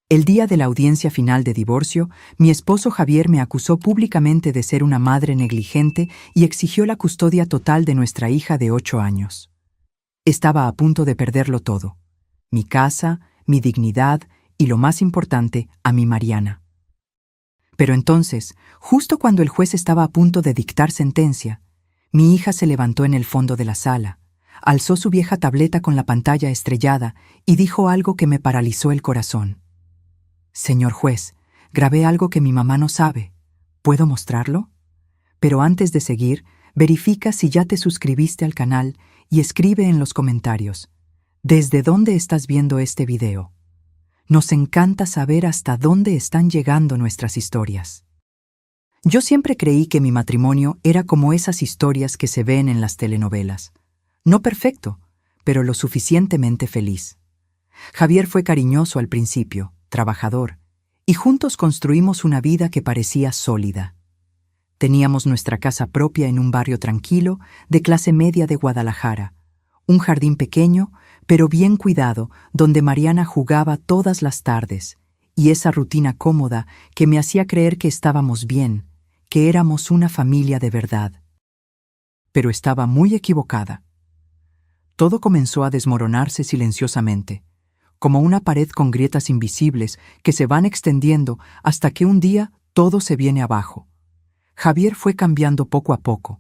El día de la audiencia final de divorcio, mi esposo Javier me acusó públicamente de ser una madre negligente y exigió la custodia total de nuestra hija de 8 años. Estaba a punto de perderlo todo: mi casa, mi dignidad y, lo más importante, a mi Mariana. Pero entonces, justo cuando el juez estaba a punto de dictar sentencia, mi hija se levantó en el fondo de la sala, alzó su vieja tableta con la pantalla estrellada y dijo algo que me paralizó el corazón. «Señor juez, grabé algo que mi mamá no sabe. ¿Puedo mostrarlo? Pero antes de seguir, verifica si ya te suscribiste al canal y escribe en los comentarios: ¿desde dónde estás viendo este video? Nos encanta saber hasta dónde están llegando nuestras historias». Yo siempre creí que mi matrimonio era como esas historias que se ven en las telenovelas. No perfecto, pero lo suficientemente feliz. Javier fue cariñoso al principio, trabajador, y juntos construimos una vida que parecía sólida. Teníamos nuestra casa propia en un barrio tranquilo de clase media de Guadalajara, un jardín pequeño, pero bien cuidado, donde Mariana jugaba todas las tardes, y esa rutina cómoda que me hacía creer que estábamos bien, que éramos una familia de verdad. Pero estaba muy equivocada. Todo comenzó a desmoronarse silenciosamente, como una pared con grietas invisibles que se van extendiendo hasta que un día todo se viene abajo. Javier fue cambiando poco a poco,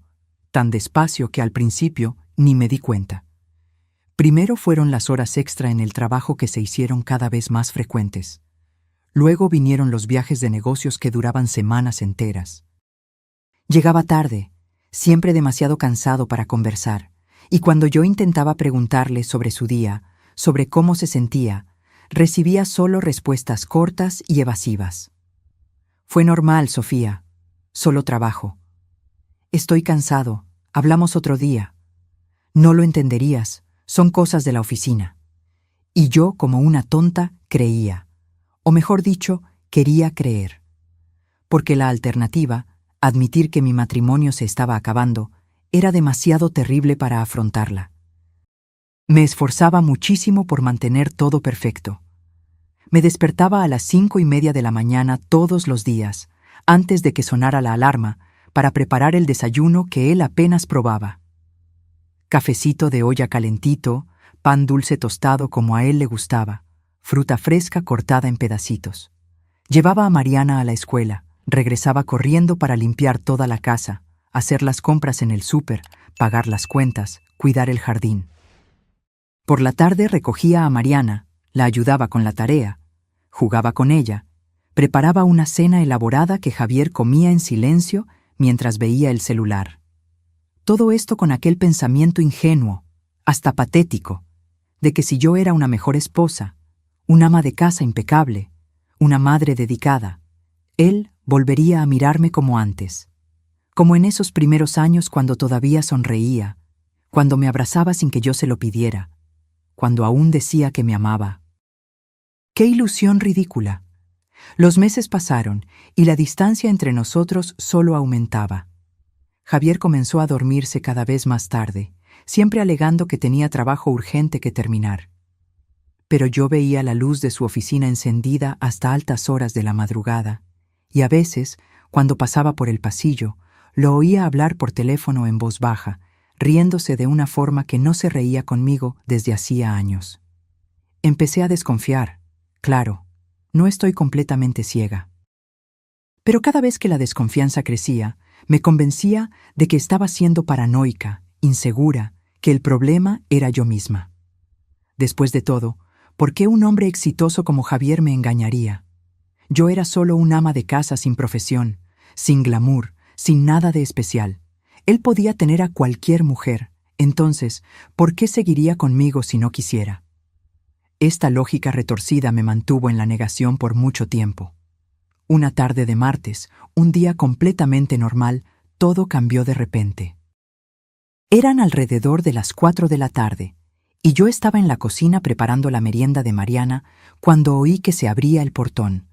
tan despacio que al principio ni me di cuenta. Primero fueron las horas extra en el trabajo que se hicieron cada vez más frecuentes. Luego vinieron los viajes de negocios que duraban semanas enteras. Llegaba tarde, siempre demasiado cansado para conversar, y cuando yo intentaba preguntarle sobre su día, sobre cómo se sentía, recibía solo respuestas cortas y evasivas. «Fue normal, Sofía. Solo trabajo. Estoy cansado. Hablamos otro día. No lo entenderías. Son cosas de la oficina». Y yo, como una tonta, creía. O mejor dicho, quería creer. Porque la alternativa, admitir que mi matrimonio se estaba acabando, era demasiado terrible para afrontarla. Me esforzaba muchísimo por mantener todo perfecto. Me despertaba a las 5:30 de la mañana todos los días, antes de que sonara la alarma, para preparar el desayuno que él apenas probaba. Cafecito de olla calentito, pan dulce tostado como a él le gustaba, fruta fresca cortada en pedacitos. Llevaba a Mariana a la escuela, regresaba corriendo para limpiar toda la casa, hacer las compras en el súper, pagar las cuentas, cuidar el jardín. Por la tarde recogía a Mariana, la ayudaba con la tarea, jugaba con ella, preparaba una cena elaborada que Javier comía en silencio mientras veía el celular. Todo esto con aquel pensamiento ingenuo, hasta patético, de que si yo era una mejor esposa, un ama de casa impecable, una madre dedicada, él volvería a mirarme como antes, como en esos primeros años cuando todavía sonreía, cuando me abrazaba sin que yo se lo pidiera, cuando aún decía que me amaba. ¡Qué ilusión ridícula! Los meses pasaron y la distancia entre nosotros solo aumentaba. Javier comenzó a dormirse cada vez más tarde, siempre alegando que tenía trabajo urgente que terminar. Pero yo veía la luz de su oficina encendida hasta altas horas de la madrugada, y a veces, cuando pasaba por el pasillo, lo oía hablar por teléfono en voz baja, riéndose de una forma que no se reía conmigo desde hacía años. Empecé a desconfiar. Claro, no estoy completamente ciega. Pero cada vez que la desconfianza crecía, me convencía de que estaba siendo paranoica, insegura, que el problema era yo misma. Después de todo, ¿por qué un hombre exitoso como Javier me engañaría? Yo era solo un ama de casa sin profesión, sin glamour, sin nada de especial. Él podía tener a cualquier mujer, entonces, ¿por qué seguiría conmigo si no quisiera? Esta lógica retorcida me mantuvo en la negación por mucho tiempo. Una tarde de martes, un día completamente normal, todo cambió de repente. Eran alrededor de las 4 de la tarde, y yo estaba en la cocina preparando la merienda de Mariana cuando oí que se abría el portón.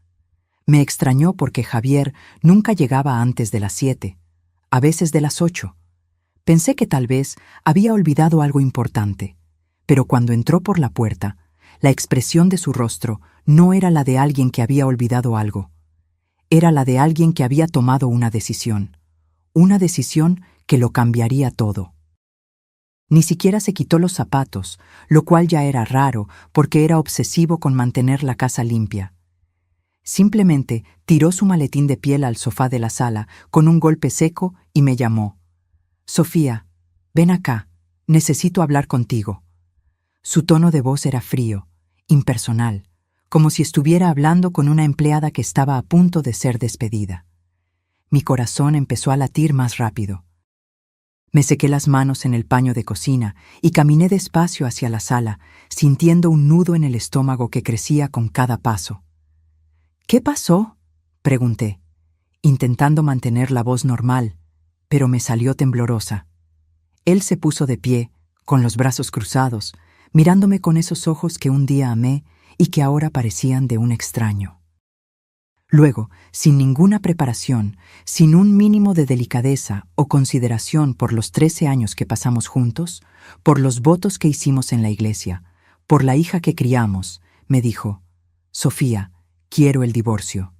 Me extrañó porque Javier nunca llegaba antes de las 7, a veces de las 8. Pensé que tal vez había olvidado algo importante, pero cuando entró por la puerta, la expresión de su rostro no era la de alguien que había olvidado algo. Era la de alguien que había tomado una decisión que lo cambiaría todo. Ni siquiera se quitó los zapatos, lo cual ya era raro porque era obsesivo con mantener la casa limpia. Simplemente tiró su maletín de piel al sofá de la sala con un golpe seco y me llamó. «Sofía, ven acá, necesito hablar contigo». Su tono de voz era frío, impersonal, como si estuviera hablando con una empleada que estaba a punto de ser despedida. Mi corazón empezó a latir más rápido. Me sequé las manos en el paño de cocina y caminé despacio hacia la sala, sintiendo un nudo en el estómago que crecía con cada paso. «¿Qué pasó?», pregunté, intentando mantener la voz normal, pero me salió temblorosa. Él se puso de pie, con los brazos cruzados, mirándome con esos ojos que un día amé y que ahora parecían de un extraño. Luego, sin ninguna preparación, sin un mínimo de delicadeza o consideración por los 13 años que pasamos juntos, por los votos que hicimos en la iglesia, por la hija que criamos, me dijo: «Sofía, quiero el divorcio».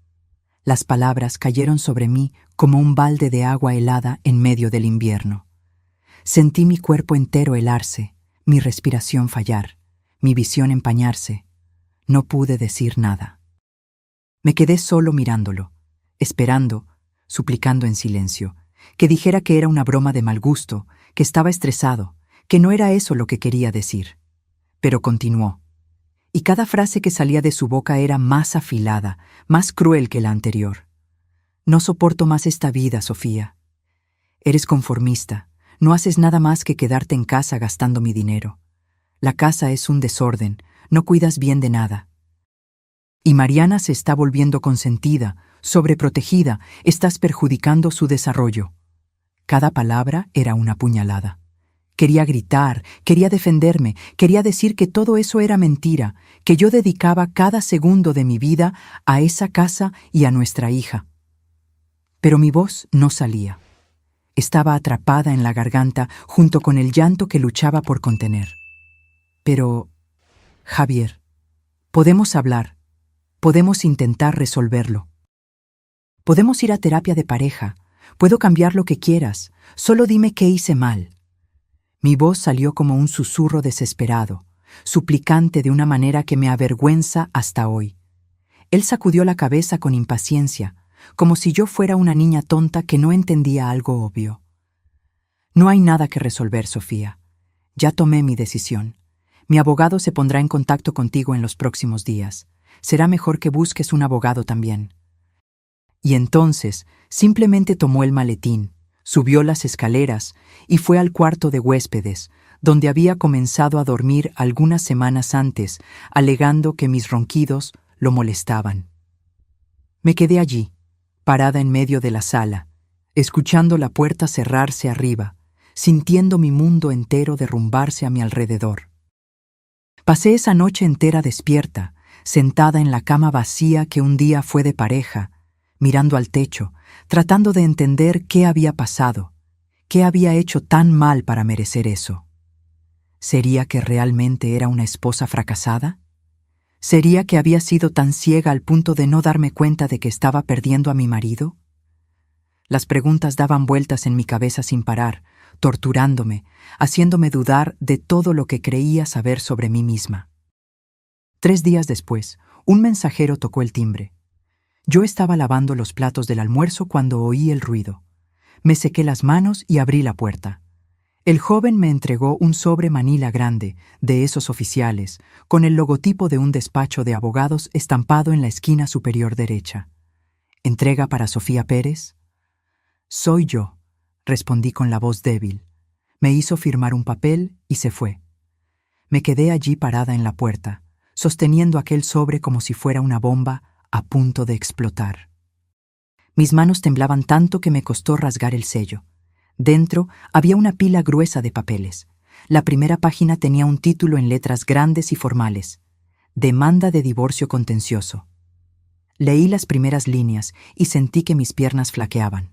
Las palabras cayeron sobre mí como un balde de agua helada en medio del invierno. Sentí mi cuerpo entero helarse, mi respiración fallar, mi visión empañarse. No pude decir nada. Me quedé solo mirándolo, esperando, suplicando en silencio, que dijera que era una broma de mal gusto, que estaba estresado, que no era eso lo que quería decir. Pero continuó. Y cada frase que salía de su boca era más afilada, más cruel que la anterior. «No soporto más esta vida, Sofía. Eres conformista, no haces nada más que quedarte en casa gastando mi dinero. La casa es un desorden, no cuidas bien de nada. Y Mariana se está volviendo consentida, sobreprotegida, estás perjudicando su desarrollo». Cada palabra era una puñalada. Quería gritar, quería defenderme, quería decir que todo eso era mentira, que yo dedicaba cada segundo de mi vida a esa casa y a nuestra hija. Pero mi voz no salía. Estaba atrapada en la garganta junto con el llanto que luchaba por contener. «Pero, Javier, podemos hablar, podemos intentar resolverlo. Podemos ir a terapia de pareja, puedo cambiar lo que quieras, solo dime qué hice mal». Mi voz salió como un susurro desesperado, suplicante de una manera que me avergüenza hasta hoy. Él sacudió la cabeza con impaciencia, como si yo fuera una niña tonta que no entendía algo obvio. «No hay nada que resolver, Sofía. Ya tomé mi decisión. Mi abogado se pondrá en contacto contigo en los próximos días. Será mejor que busques un abogado también». Y entonces simplemente tomó el maletín, subió las escaleras y fue al cuarto de huéspedes, donde había comenzado a dormir algunas semanas antes, alegando que mis ronquidos lo molestaban. Me quedé allí, parada en medio de la sala, escuchando la puerta cerrarse arriba, sintiendo mi mundo entero derrumbarse a mi alrededor. Pasé esa noche entera despierta, sentada en la cama vacía que un día fue de pareja, mirando al techo, tratando de entender qué había pasado, qué había hecho tan mal para merecer eso. ¿Sería que realmente era una esposa fracasada? ¿Sería que había sido tan ciega al punto de no darme cuenta de que estaba perdiendo a mi marido? Las preguntas daban vueltas en mi cabeza sin parar, torturándome, haciéndome dudar de todo lo que creía saber sobre mí misma. 3 días después, un mensajero tocó el timbre. Yo estaba lavando los platos del almuerzo cuando oí el ruido. Me sequé las manos y abrí la puerta. El joven me entregó un sobre manila grande, de esos oficiales, con el logotipo de un despacho de abogados estampado en la esquina superior derecha. «¿Entrega para Sofía Pérez?» «Soy yo», respondí con la voz débil. Me hizo firmar un papel y se fue. Me quedé allí parada en la puerta, sosteniendo aquel sobre como si fuera una bomba a punto de explotar. Mis manos temblaban tanto que me costó rasgar el sello. Dentro había una pila gruesa de papeles. La primera página tenía un título en letras grandes y formales: «Demanda de divorcio contencioso». Leí las primeras líneas y sentí que mis piernas flaqueaban.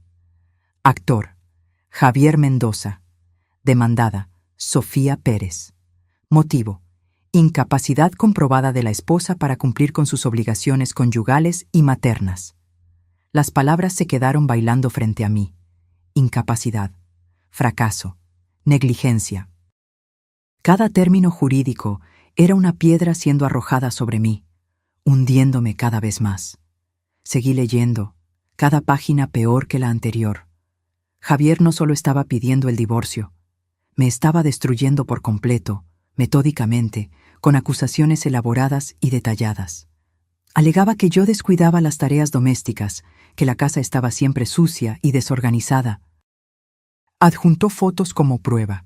Actor: Javier Mendoza. Demandada: Sofía Pérez. Motivo: Incapacidad comprobada de la esposa para cumplir con sus obligaciones conyugales y maternas. Las palabras se quedaron bailando frente a mí. Incapacidad, fracaso, negligencia. Cada término jurídico era una piedra siendo arrojada sobre mí, hundiéndome cada vez más. Seguí leyendo, cada página peor que la anterior. Javier no solo estaba pidiendo el divorcio, me estaba destruyendo por completo, metódicamente, con acusaciones elaboradas y detalladas. Alegaba que yo descuidaba las tareas domésticas, que la casa estaba siempre sucia y desorganizada. Adjuntó fotos como prueba,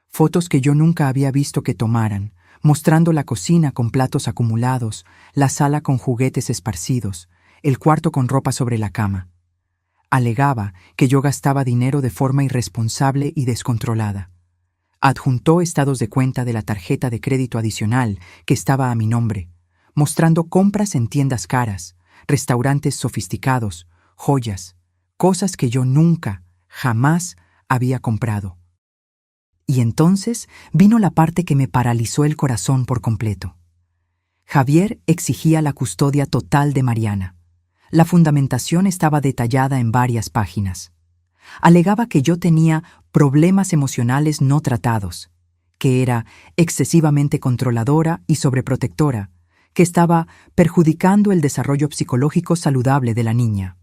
fotos que yo nunca había visto que tomaran, mostrando la cocina con platos acumulados, la sala con juguetes esparcidos, el cuarto con ropa sobre la cama. Alegaba que yo gastaba dinero de forma irresponsable y descontrolada. Adjuntó estados de cuenta de la tarjeta de crédito adicional que estaba a mi nombre, mostrando compras en tiendas caras, restaurantes sofisticados, joyas, cosas que yo nunca, jamás había comprado. Y entonces vino la parte que me paralizó el corazón por completo. Javier exigía la custodia total de Mariana. La fundamentación estaba detallada en varias páginas. Alegaba que yo tenía problemas emocionales no tratados, que era excesivamente controladora y sobreprotectora, que estaba perjudicando el desarrollo psicológico saludable de la niña.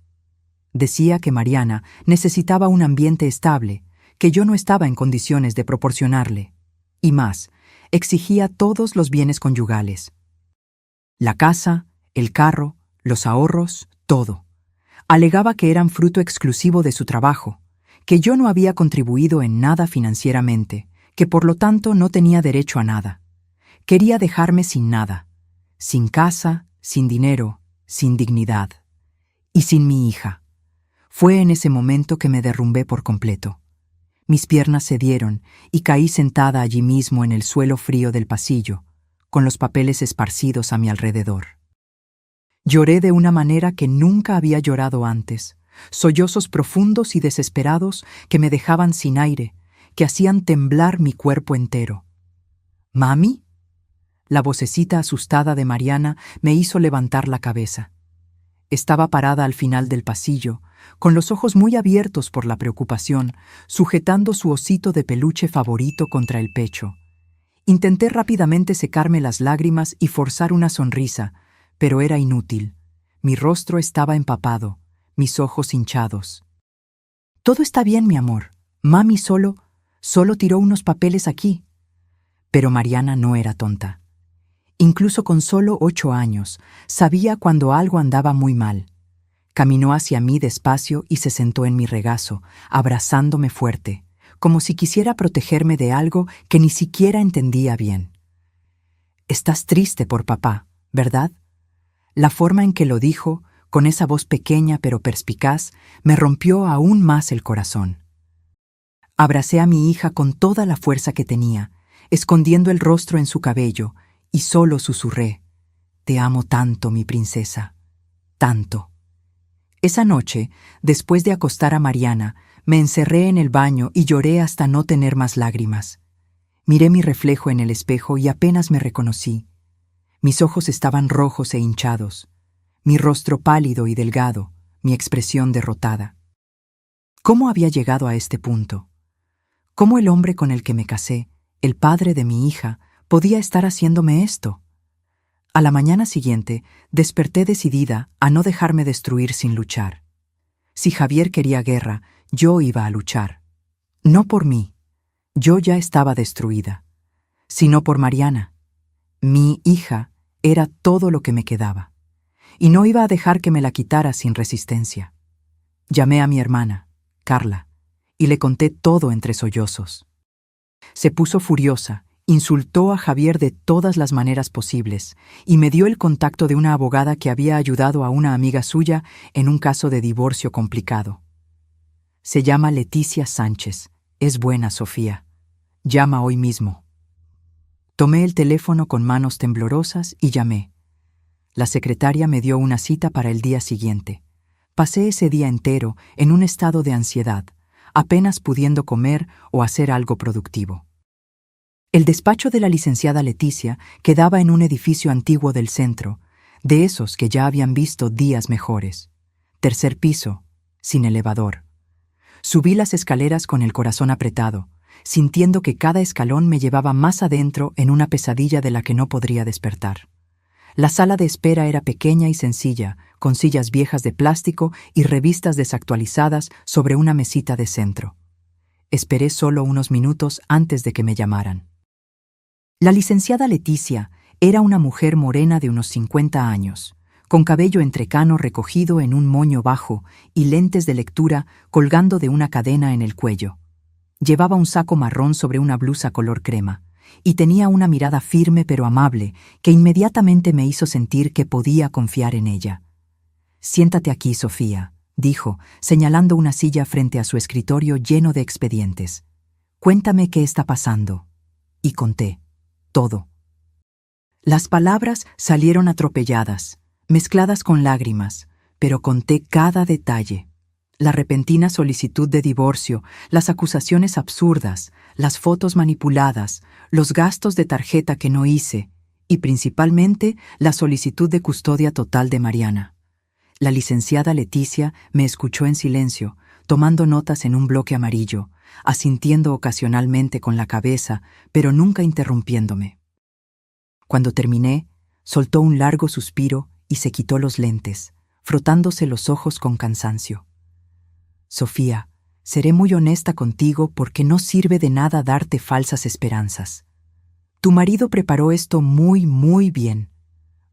Decía que Mariana necesitaba un ambiente estable, que yo no estaba en condiciones de proporcionarle. Y más, exigía todos los bienes conyugales. La casa, el carro, los ahorros, todo. Alegaba que eran fruto exclusivo de su trabajo, que yo no había contribuido en nada financieramente, que por lo tanto no tenía derecho a nada. Quería dejarme sin nada, sin casa, sin dinero, sin dignidad. Y sin mi hija. Fue en ese momento que me derrumbé por completo. Mis piernas cedieron y caí sentada allí mismo en el suelo frío del pasillo, con los papeles esparcidos a mi alrededor. Lloré de una manera que nunca había llorado antes, sollozos profundos y desesperados que me dejaban sin aire, que hacían temblar mi cuerpo entero. ¿Mami? La vocecita asustada de Mariana me hizo levantar la cabeza. Estaba parada al final del pasillo, con los ojos muy abiertos por la preocupación, sujetando su osito de peluche favorito contra el pecho. Intenté rápidamente secarme las lágrimas y forzar una sonrisa, pero era inútil. Mi rostro estaba empapado, mis ojos hinchados. «Todo está bien, mi amor. Mami solo tiró unos papeles aquí». Pero Mariana no era tonta. Incluso con solo 8 años, sabía cuando algo andaba muy mal. Caminó hacia mí despacio y se sentó en mi regazo, abrazándome fuerte, como si quisiera protegerme de algo que ni siquiera entendía bien. «Estás triste por papá, ¿verdad?». La forma en que lo dijo, con esa voz pequeña pero perspicaz, me rompió aún más el corazón. Abracé a mi hija con toda la fuerza que tenía, escondiendo el rostro en su cabello, y solo susurré: «Te amo tanto, mi princesa, tanto». Esa noche, después de acostar a Mariana, me encerré en el baño y lloré hasta no tener más lágrimas. Miré mi reflejo en el espejo y apenas me reconocí. Mis ojos estaban rojos e hinchados, mi rostro pálido y delgado, mi expresión derrotada. ¿Cómo había llegado a este punto? ¿Cómo el hombre con el que me casé, el padre de mi hija, podía estar haciéndome esto? A la mañana siguiente, desperté decidida a no dejarme destruir sin luchar. Si Javier quería guerra, yo iba a luchar. No por mí, yo ya estaba destruida, sino por Mariana. Mi hija era todo lo que me quedaba, y no iba a dejar que me la quitara sin resistencia. Llamé a mi hermana, Carla, y le conté todo entre sollozos. Se puso furiosa, insultó a Javier de todas las maneras posibles y me dio el contacto de una abogada que había ayudado a una amiga suya en un caso de divorcio complicado. Se llama Leticia Sánchez. Es buena, Sofía. Llama hoy mismo. Tomé el teléfono con manos temblorosas y llamé. La secretaria me dio una cita para el día siguiente. Pasé ese día entero en un estado de ansiedad, apenas pudiendo comer o hacer algo productivo. El despacho de la licenciada Leticia quedaba en un edificio antiguo del centro, de esos que ya habían visto días mejores. Tercer piso, sin elevador. Subí las escaleras con el corazón apretado, sintiendo que cada escalón me llevaba más adentro en una pesadilla de la que no podría despertar. La sala de espera era pequeña y sencilla, con sillas viejas de plástico y revistas desactualizadas sobre una mesita de centro. Esperé solo unos minutos antes de que me llamaran. La licenciada Leticia era una mujer morena de unos 50 años, con cabello entrecano recogido en un moño bajo y lentes de lectura colgando de una cadena en el cuello. Llevaba un saco marrón sobre una blusa color crema, y tenía una mirada firme pero amable que inmediatamente me hizo sentir que podía confiar en ella. «Siéntate aquí, Sofía», dijo, señalando una silla frente a su escritorio lleno de expedientes. «Cuéntame qué está pasando». Y conté. Todo. Las palabras salieron atropelladas, mezcladas con lágrimas, pero conté cada detalle. La repentina solicitud de divorcio, las acusaciones absurdas, las fotos manipuladas, los gastos de tarjeta que no hice y principalmente la solicitud de custodia total de Mariana. La licenciada Leticia me escuchó en silencio, tomando notas en un bloque amarillo, asintiendo ocasionalmente con la cabeza, pero nunca interrumpiéndome. Cuando terminé, soltó un largo suspiro y se quitó los lentes, frotándose los ojos con cansancio. «Sofía, seré muy honesta contigo porque no sirve de nada darte falsas esperanzas. Tu marido preparó esto muy bien.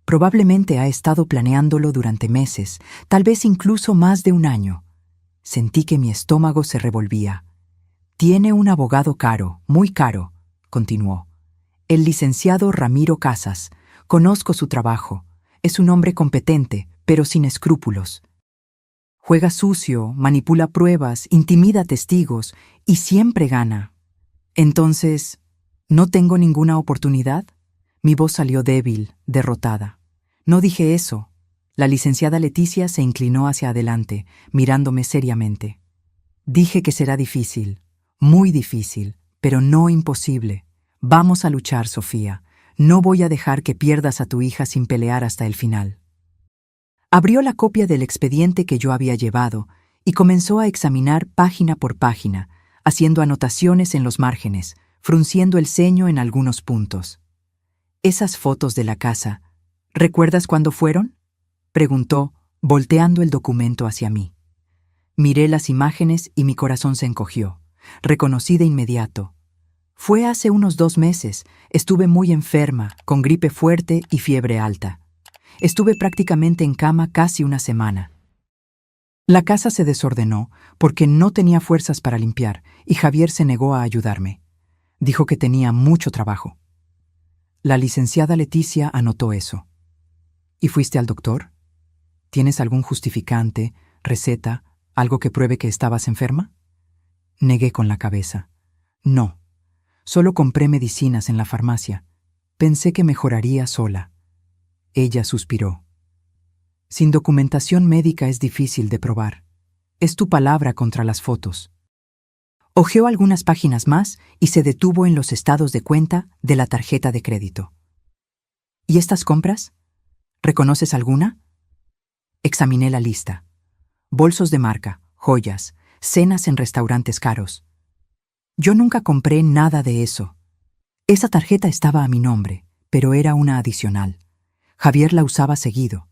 Probablemente ha estado planeándolo durante meses, tal vez incluso más de un año». Sentí que mi estómago se revolvía. «Tiene un abogado caro, muy caro», continuó. «El licenciado Ramiro Casas. Conozco su trabajo. Es un hombre competente, pero sin escrúpulos. Juega sucio, manipula pruebas, intimida testigos y siempre gana. Entonces, ¿no tengo ninguna oportunidad?». Mi voz salió débil, derrotada. «No dije eso». La licenciada Leticia se inclinó hacia adelante, mirándome seriamente. «Dije que será difícil, muy difícil, pero no imposible. Vamos a luchar, Sofía. No voy a dejar que pierdas a tu hija sin pelear hasta el final». Abrió la copia del expediente que yo había llevado y comenzó a examinar página por página, haciendo anotaciones en los márgenes, frunciendo el ceño en algunos puntos. «Esas fotos de la casa, ¿recuerdas cuándo fueron?», preguntó, volteando el documento hacia mí. Miré las imágenes y mi corazón se encogió. Reconocí de inmediato. «Fue hace unos 2 meses. Estuve muy enferma, con gripe fuerte y fiebre alta. Estuve prácticamente en cama casi una semana. La casa se desordenó porque no tenía fuerzas para limpiar y Javier se negó a ayudarme. Dijo que tenía mucho trabajo». La licenciada Leticia anotó eso. «¿Y fuiste al doctor? ¿Tienes algún justificante, receta, algo que pruebe que estabas enferma?». Negué con la cabeza. «No. Solo compré medicinas en la farmacia. Pensé que mejoraría sola». Ella suspiró. «Sin documentación médica es difícil de probar. Es tu palabra contra las fotos». Hojeó algunas páginas más y se detuvo en los estados de cuenta de la tarjeta de crédito. «¿Y estas compras? ¿Reconoces alguna?». Examiné la lista. Bolsos de marca, joyas, cenas en restaurantes caros. Yo nunca compré nada de eso. Esa tarjeta estaba a mi nombre, pero era una adicional. Javier la usaba seguido.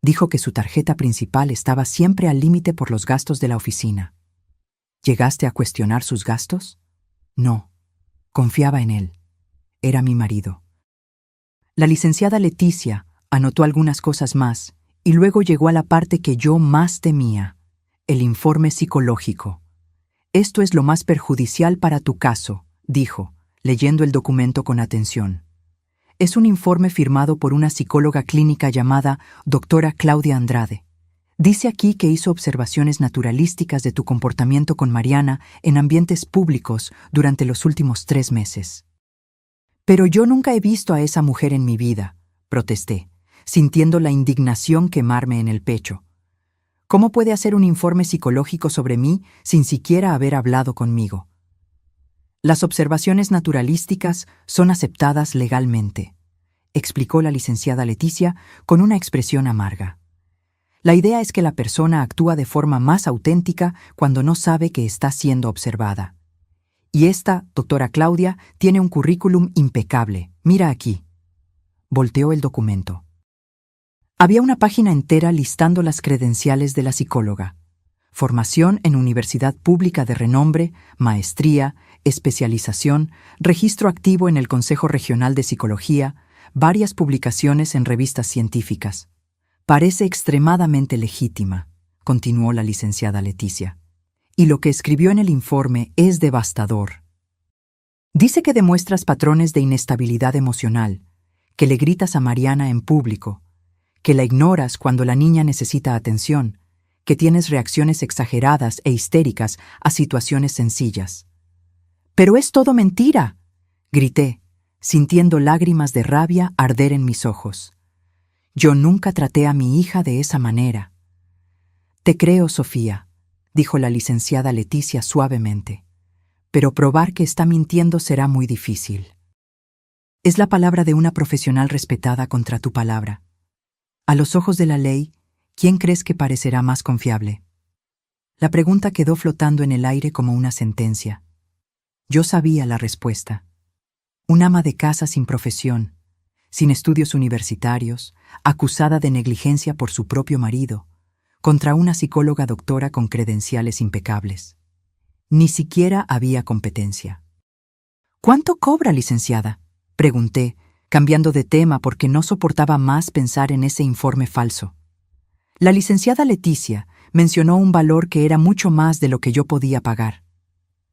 Dijo que su tarjeta principal estaba siempre al límite por los gastos de la oficina. ¿Llegaste a cuestionar sus gastos? No. Confiaba en él. Era mi marido. La licenciada Leticia anotó algunas cosas más y luego llegó a la parte que yo más temía, el informe psicológico. «Esto es lo más perjudicial para tu caso», dijo, leyendo el documento con atención. «Es un informe firmado por una psicóloga clínica llamada doctora Claudia Andrade. Dice aquí que hizo observaciones naturalísticas de tu comportamiento con Mariana en ambientes públicos durante los últimos 3 meses». «Pero yo nunca he visto a esa mujer en mi vida», protesté, sintiendo la indignación quemarme en el pecho. «¿Cómo puede hacer un informe psicológico sobre mí sin siquiera haber hablado conmigo?». Las observaciones naturalísticas son aceptadas legalmente, explicó la licenciada Leticia con una expresión amarga. La idea es que la persona actúa de forma más auténtica cuando no sabe que está siendo observada. Y esta, doctora Claudia, tiene un currículum impecable. Mira aquí. Volteó el documento. Había una página entera listando las credenciales de la psicóloga. Formación en universidad pública de renombre, maestría, especialización, registro activo en el Consejo Regional de Psicología, varias publicaciones en revistas científicas. Parece extremadamente legítima, continuó la licenciada Leticia. Y lo que escribió en el informe es devastador. Dice que demuestras patrones de inestabilidad emocional, que le gritas a Mariana en público, que la ignoras cuando la niña necesita atención, que tienes reacciones exageradas e histéricas a situaciones sencillas. ¡Pero es todo mentira!, grité, sintiendo lágrimas de rabia arder en mis ojos. Yo nunca traté a mi hija de esa manera. Te creo, Sofía, dijo la licenciada Leticia suavemente, pero probar que está mintiendo será muy difícil. Es la palabra de una profesional respetada contra tu palabra. A los ojos de la ley, ¿quién crees que parecerá más confiable? La pregunta quedó flotando en el aire como una sentencia. Yo sabía la respuesta. Un ama de casa sin profesión, sin estudios universitarios, acusada de negligencia por su propio marido, contra una psicóloga doctora con credenciales impecables. Ni siquiera había competencia. ¿Cuánto cobra, licenciada?, pregunté, cambiando de tema porque no soportaba más pensar en ese informe falso. La licenciada Leticia mencionó un valor que era mucho más de lo que yo podía pagar.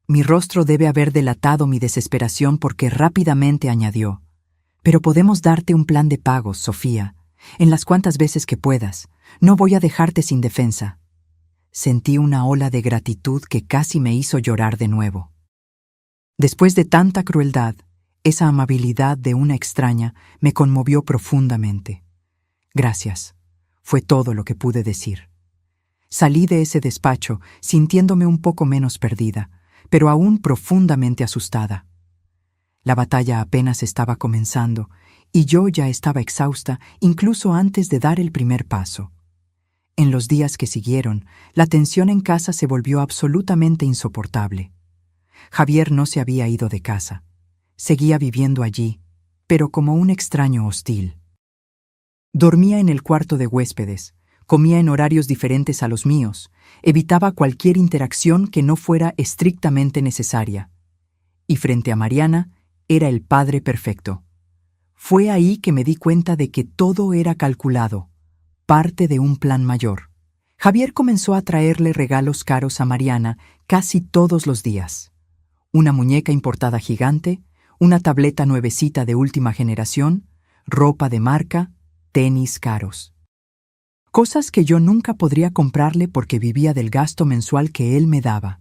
Mi rostro debe haber delatado mi desesperación porque rápidamente añadió: «Pero podemos darte un plan de pagos, Sofía, en las cuantas veces que puedas. No voy a dejarte sin defensa». Sentí una ola de gratitud que casi me hizo llorar de nuevo. Después de tanta crueldad, esa amabilidad de una extraña me conmovió profundamente. Gracias, fue todo lo que pude decir. Salí de ese despacho sintiéndome un poco menos perdida, pero aún profundamente asustada. La batalla apenas estaba comenzando y yo ya estaba exhausta incluso antes de dar el primer paso. En los días que siguieron, la tensión en casa se volvió absolutamente insoportable. Javier no se había ido de casa. Seguía viviendo allí, pero como un extraño hostil. Dormía en el cuarto de huéspedes, comía en horarios diferentes a los míos, evitaba cualquier interacción que no fuera estrictamente necesaria. Y frente a Mariana, era el padre perfecto. Fue ahí que me di cuenta de que todo era calculado, parte de un plan mayor. Javier comenzó a traerle regalos caros a Mariana casi todos los días. Una muñeca importada gigante, una tableta nuevecita de última generación, ropa de marca, tenis caros. Cosas que yo nunca podría comprarle porque vivía del gasto mensual que él me daba,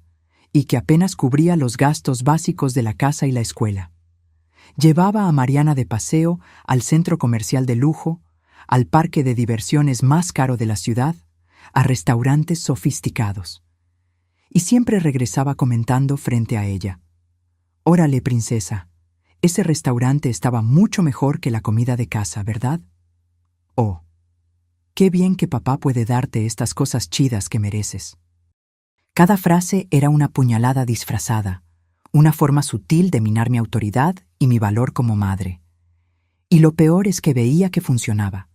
y que apenas cubría los gastos básicos de la casa y la escuela. Llevaba a Mariana de paseo al centro comercial de lujo, al parque de diversiones más caro de la ciudad, a restaurantes sofisticados. Y siempre regresaba comentando frente a ella: «Órale, princesa, ese restaurante estaba mucho mejor que la comida de casa, ¿verdad? Oh, qué bien que papá puede darte estas cosas chidas que mereces». Cada frase era una puñalada disfrazada, una forma sutil de minar mi autoridad y mi valor como madre. Y lo peor es que veía que funcionaba.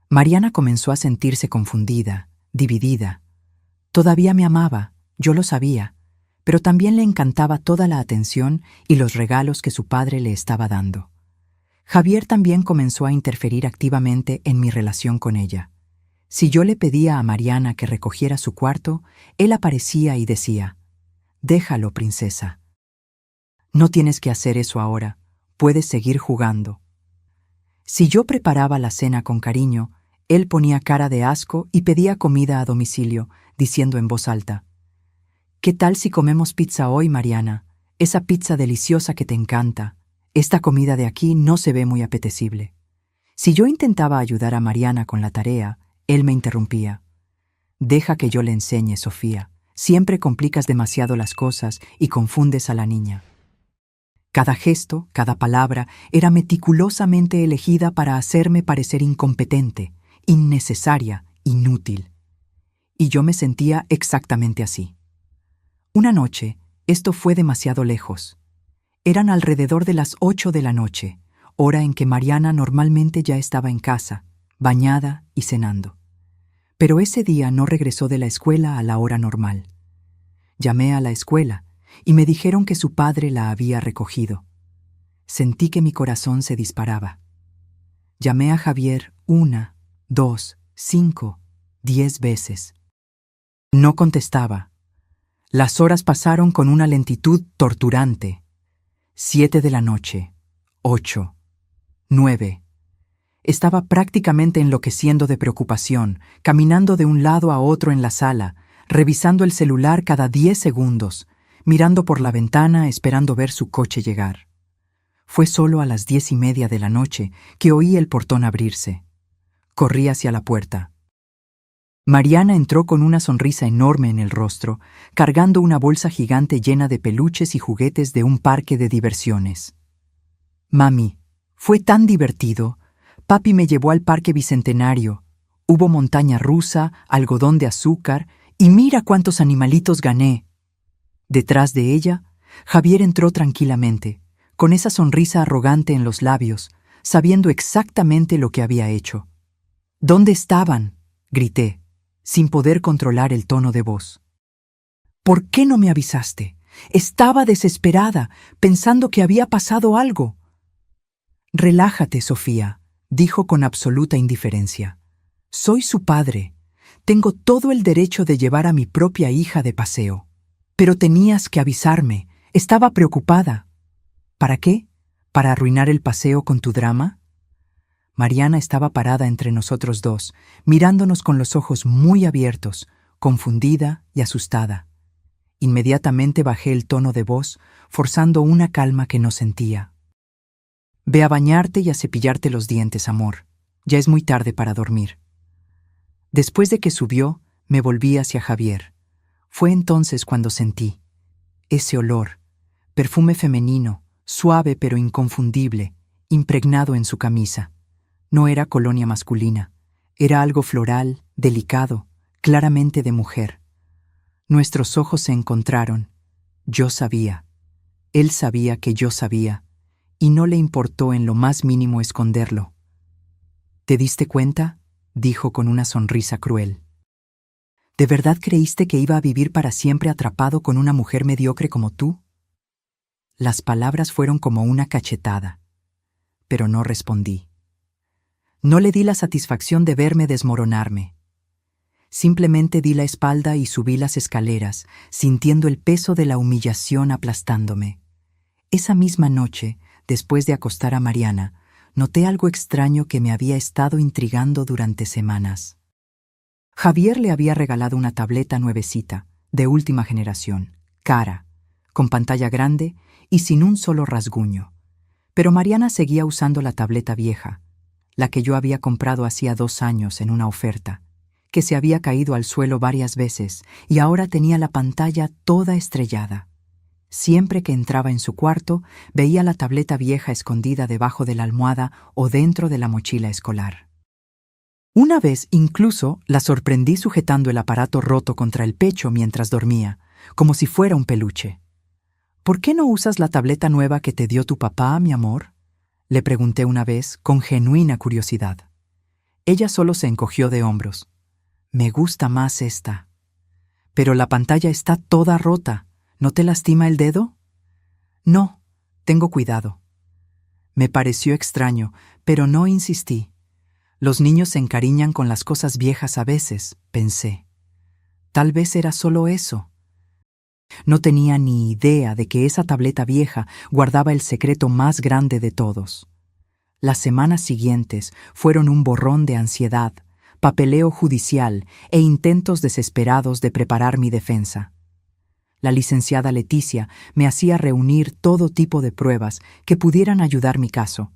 Mariana comenzó a sentirse confundida, dividida. Todavía me amaba, yo lo sabía, pero también le encantaba toda la atención y los regalos que su padre le estaba dando. Javier también comenzó a interferir activamente en mi relación con ella. Si yo le pedía a Mariana que recogiera su cuarto, él aparecía y decía: «Déjalo, princesa. No tienes que hacer eso ahora, puedes seguir jugando». Si yo preparaba la cena con cariño, él ponía cara de asco y pedía comida a domicilio, diciendo en voz alta: «¿Qué tal si comemos pizza hoy, Mariana? Esa pizza deliciosa que te encanta. Esta comida de aquí no se ve muy apetecible». Si yo intentaba ayudar a Mariana con la tarea, él me interrumpía: «Deja que yo le enseñe, Sofía. Siempre complicas demasiado las cosas y confundes a la niña». Cada gesto, cada palabra era meticulosamente elegida para hacerme parecer incompetente, innecesaria, inútil. Y yo me sentía exactamente así. Una noche, esto fue demasiado lejos. Eran alrededor de las 8 de la noche, hora en que Mariana normalmente ya estaba en casa, bañada y cenando. Pero ese día no regresó de la escuela a la hora normal. Llamé a la escuela y me dijeron que su padre la había recogido. Sentí que mi corazón se disparaba. Llamé a Javier 1, 2, 5, 10 veces. No contestaba. Las horas pasaron con una lentitud torturante. 7 de la noche, 8, 9. Estaba prácticamente enloqueciendo de preocupación, caminando de un lado a otro en la sala, revisando el celular cada 10 segundos, mirando por la ventana esperando ver su coche llegar. Fue solo a las 10:30 de la noche que oí el portón abrirse. Corrí hacia la puerta. Mariana entró con una sonrisa enorme en el rostro, cargando una bolsa gigante llena de peluches y juguetes de un parque de diversiones. «Mami, fue tan divertido. Papi me llevó al parque bicentenario. Hubo montaña rusa, algodón de azúcar, y mira cuántos animalitos gané». Detrás de ella, Javier entró tranquilamente, con esa sonrisa arrogante en los labios, sabiendo exactamente lo que había hecho. «¿Dónde estaban?», grité, sin poder controlar el tono de voz. «¿Por qué no me avisaste? Estaba desesperada, pensando que había pasado algo». «Relájate, Sofía», dijo con absoluta indiferencia. «Soy su padre. Tengo todo el derecho de llevar a mi propia hija de paseo. Pero tenías que avisarme. Estaba preocupada». «¿Para qué? ¿Para arruinar el paseo con tu drama?». Mariana estaba parada entre nosotros dos, mirándonos con los ojos muy abiertos, confundida y asustada. Inmediatamente bajé el tono de voz, forzando una calma que no sentía. «Ve a bañarte y a cepillarte los dientes, amor. Ya es muy tarde para dormir». Después de que subió, me volví hacia Javier. Fue entonces cuando sentí ese olor, perfume femenino, suave pero inconfundible, impregnado en su camisa. No era colonia masculina, era algo floral, delicado, claramente de mujer. Nuestros ojos se encontraron. Yo sabía. Él sabía que yo sabía, y no le importó en lo más mínimo esconderlo. «¿Te diste cuenta?», dijo con una sonrisa cruel. «¿De verdad creíste que iba a vivir para siempre atrapado con una mujer mediocre como tú?». Las palabras fueron como una cachetada, pero no respondí. No le di la satisfacción de verme desmoronarme. Simplemente di la espalda y subí las escaleras, sintiendo el peso de la humillación aplastándome. Esa misma noche, después de acostar a Mariana, noté algo extraño que me había estado intrigando durante semanas. Javier le había regalado una tableta nuevecita, de última generación, cara, con pantalla grande y sin un solo rasguño. Pero Mariana seguía usando la tableta vieja, la que yo había comprado hacía 2 años en una oferta, que se había caído al suelo varias veces y ahora tenía la pantalla toda estrellada. Siempre que entraba en su cuarto, veía la tableta vieja escondida debajo de la almohada o dentro de la mochila escolar. Una vez incluso la sorprendí sujetando el aparato roto contra el pecho mientras dormía, como si fuera un peluche. «¿Por qué no usas la tableta nueva que te dio tu papá, mi amor?», le pregunté una vez con genuina curiosidad. Ella solo se encogió de hombros. «Me gusta más esta». «Pero la pantalla está toda rota. ¿No te lastima el dedo?». «No, tengo cuidado». Me pareció extraño, pero no insistí. Los niños se encariñan con las cosas viejas a veces, pensé. Tal vez era solo eso. No tenía ni idea de que esa tableta vieja guardaba el secreto más grande de todos. Las semanas siguientes fueron un borrón de ansiedad, papeleo judicial e intentos desesperados de preparar mi defensa. La licenciada Leticia me hacía reunir todo tipo de pruebas que pudieran ayudar mi caso.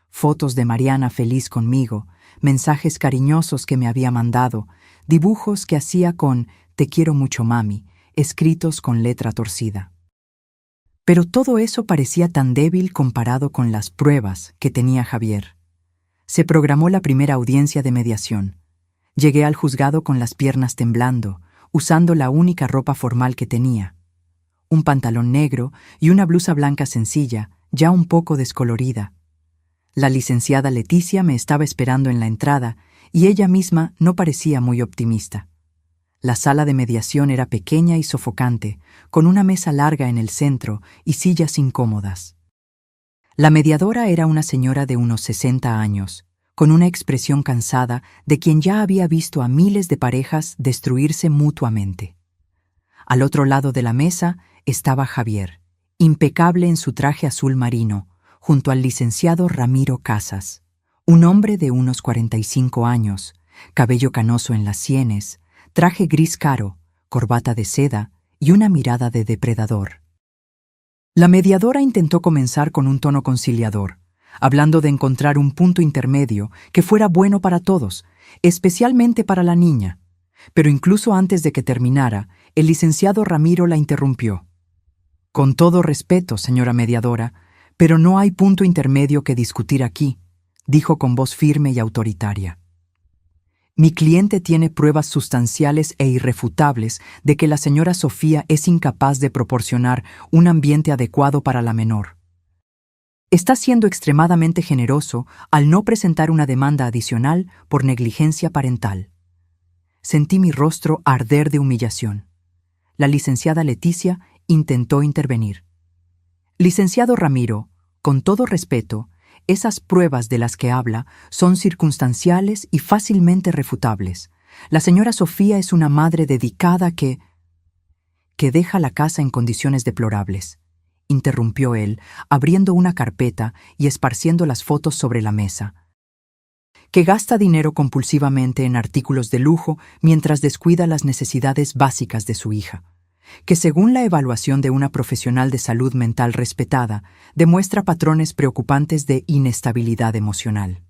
Fotos de Mariana feliz conmigo, mensajes cariñosos que me había mandado, dibujos que hacía con «Te quiero mucho, mami», escritos con letra torcida. Pero todo eso parecía tan débil comparado con las pruebas que tenía Javier. Se programó la primera audiencia de mediación. Llegué al juzgado con las piernas temblando, usando la única ropa formal que tenía. Un pantalón negro y una blusa blanca sencilla, ya un poco descolorida. La licenciada Leticia me estaba esperando en la entrada y ella misma no parecía muy optimista. La sala de mediación era pequeña y sofocante, con una mesa larga en el centro y sillas incómodas. La mediadora era una señora de unos 60 años, con una expresión cansada de quien ya había visto a miles de parejas destruirse mutuamente. Al otro lado de la mesa estaba Javier, impecable en su traje azul marino, junto al licenciado Ramiro Casas, un hombre de unos 45 años, cabello canoso en las sienes, traje gris claro, corbata de seda y una mirada de depredador. La mediadora intentó comenzar con un tono conciliador, hablando de encontrar un punto intermedio que fuera bueno para todos, especialmente para la niña. Pero incluso antes de que terminara, el licenciado Ramiro la interrumpió. Con todo respeto, señora mediadora, pero no hay punto intermedio que discutir aquí, dijo con voz firme y autoritaria. Mi cliente tiene pruebas sustanciales e irrefutables de que la señora Sofía es incapaz de proporcionar un ambiente adecuado para la menor. Está siendo extremadamente generoso al no presentar una demanda adicional por negligencia parental. Sentí mi rostro arder de humillación. La licenciada Leticia intentó intervenir. Licenciado Ramiro, con todo respeto, esas pruebas de las que habla son circunstanciales y fácilmente refutables. La señora Sofía es una madre dedicada que deja la casa en condiciones deplorables, interrumpió él, abriendo una carpeta y esparciendo las fotos sobre la mesa. Que gasta dinero compulsivamente en artículos de lujo mientras descuida las necesidades básicas de su hija. Que según la evaluación de una profesional de salud mental respetada, demuestra patrones preocupantes de inestabilidad emocional.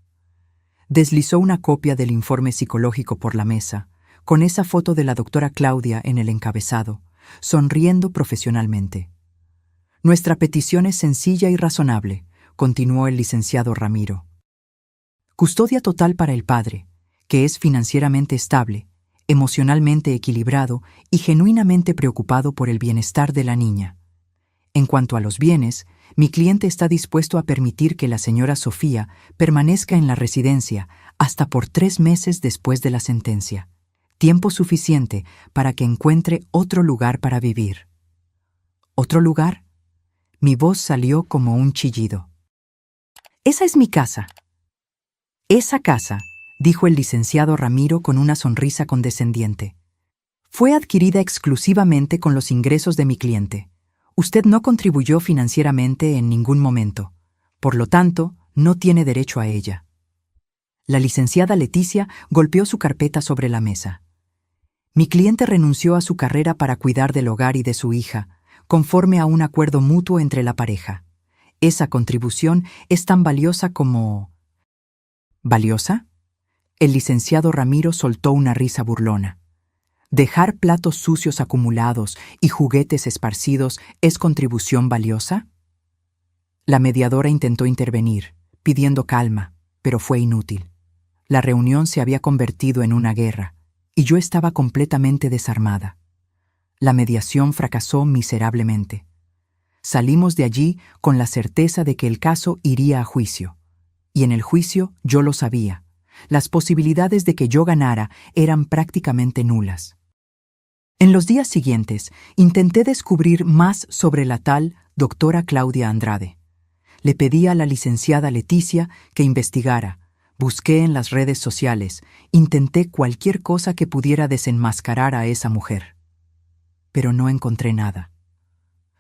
Deslizó una copia del informe psicológico por la mesa, con esa foto de la doctora Claudia en el encabezado, sonriendo profesionalmente. Nuestra petición es sencilla y razonable, continuó el licenciado Ramiro. Custodia total para el padre, que es financieramente estable, emocionalmente equilibrado y genuinamente preocupado por el bienestar de la niña. En cuanto a los bienes, mi cliente está dispuesto a permitir que la señora Sofía permanezca en la residencia hasta por 3 meses después de la sentencia, tiempo suficiente para que encuentre otro lugar para vivir. ¿Otro lugar? Mi voz salió como un chillido. Esa es mi casa. Esa casa, dijo el licenciado Ramiro con una sonrisa condescendiente, fue adquirida exclusivamente con los ingresos de mi cliente. Usted no contribuyó financieramente en ningún momento. Por lo tanto, no tiene derecho a ella. La licenciada Leticia golpeó su carpeta sobre la mesa. Mi cliente renunció a su carrera para cuidar del hogar y de su hija, conforme a un acuerdo mutuo entre la pareja. Esa contribución es tan valiosa como... ¿Valiosa? El licenciado Ramiro soltó una risa burlona. ¿Dejar platos sucios acumulados y juguetes esparcidos es contribución valiosa? La mediadora intentó intervenir, pidiendo calma, pero fue inútil. La reunión se había convertido en una guerra, y yo estaba completamente desarmada. La mediación fracasó miserablemente. Salimos de allí con la certeza de que el caso iría a juicio. Y en el juicio yo lo sabía. Las posibilidades de que yo ganara eran prácticamente nulas. En los días siguientes, intenté descubrir más sobre la tal doctora Claudia Andrade. Le pedí a la licenciada Leticia que investigara, busqué en las redes sociales, intenté cualquier cosa que pudiera desenmascarar a esa mujer. Pero no encontré nada.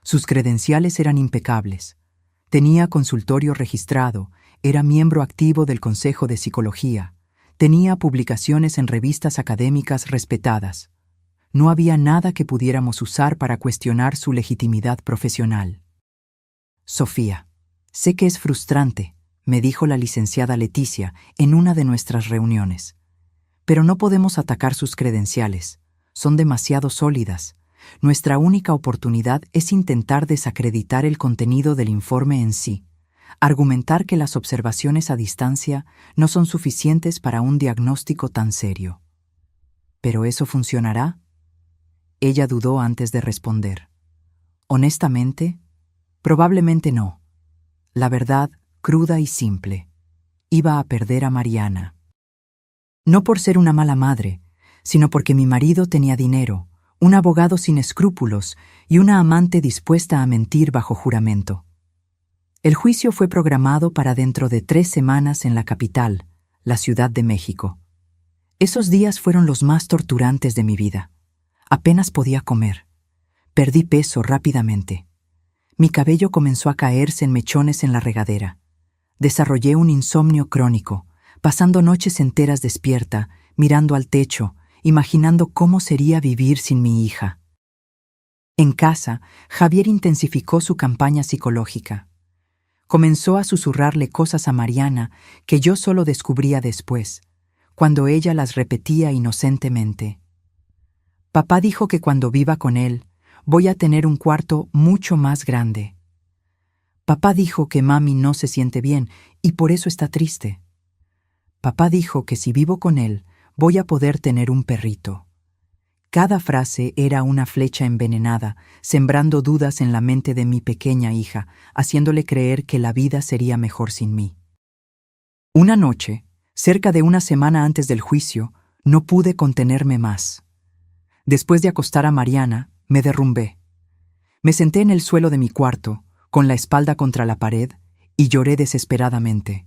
Sus credenciales eran impecables. Tenía consultorio registrado, era miembro activo del Consejo de Psicología, tenía publicaciones en revistas académicas respetadas. No había nada que pudiéramos usar para cuestionar su legitimidad profesional. Sofía, sé que es frustrante, me dijo la licenciada Leticia en una de nuestras reuniones. Pero no podemos atacar sus credenciales. Son demasiado sólidas. nuestra única oportunidad es intentar desacreditar el contenido del informe en sí, argumentar que las observaciones a distancia no son suficientes para un diagnóstico tan serio. ¿Pero eso funcionará? Ella dudó antes de responder. Honestamente, probablemente no. La verdad, cruda y simple, iba a perder a Mariana. No por ser una mala madre, sino porque mi marido tenía dinero, un abogado sin escrúpulos y una amante dispuesta a mentir bajo juramento. El juicio fue programado para dentro de 3 semanas en la capital, la Ciudad de México. Esos días fueron los más torturantes de mi vida. Apenas podía comer. Perdí peso rápidamente. Mi cabello comenzó a caerse en mechones en la regadera. Desarrollé un insomnio crónico, pasando noches enteras despierta, mirando al techo, imaginando cómo sería vivir sin mi hija. En casa, Javier intensificó su campaña psicológica. Comenzó a susurrarle cosas a Mariana que yo solo descubría después, cuando ella las repetía inocentemente. Papá dijo que cuando viva con él, voy a tener un cuarto mucho más grande. Papá dijo que mami no se siente bien y por eso está triste. Papá dijo que si vivo con él, voy a poder tener un perrito. Cada frase era una flecha envenenada, sembrando dudas en la mente de mi pequeña hija, haciéndole creer que la vida sería mejor sin mí. Una noche, cerca de una semana antes del juicio, no pude contenerme más. Después de acostar a Mariana, me derrumbé. Me senté en el suelo de mi cuarto, con la espalda contra la pared, y lloré desesperadamente.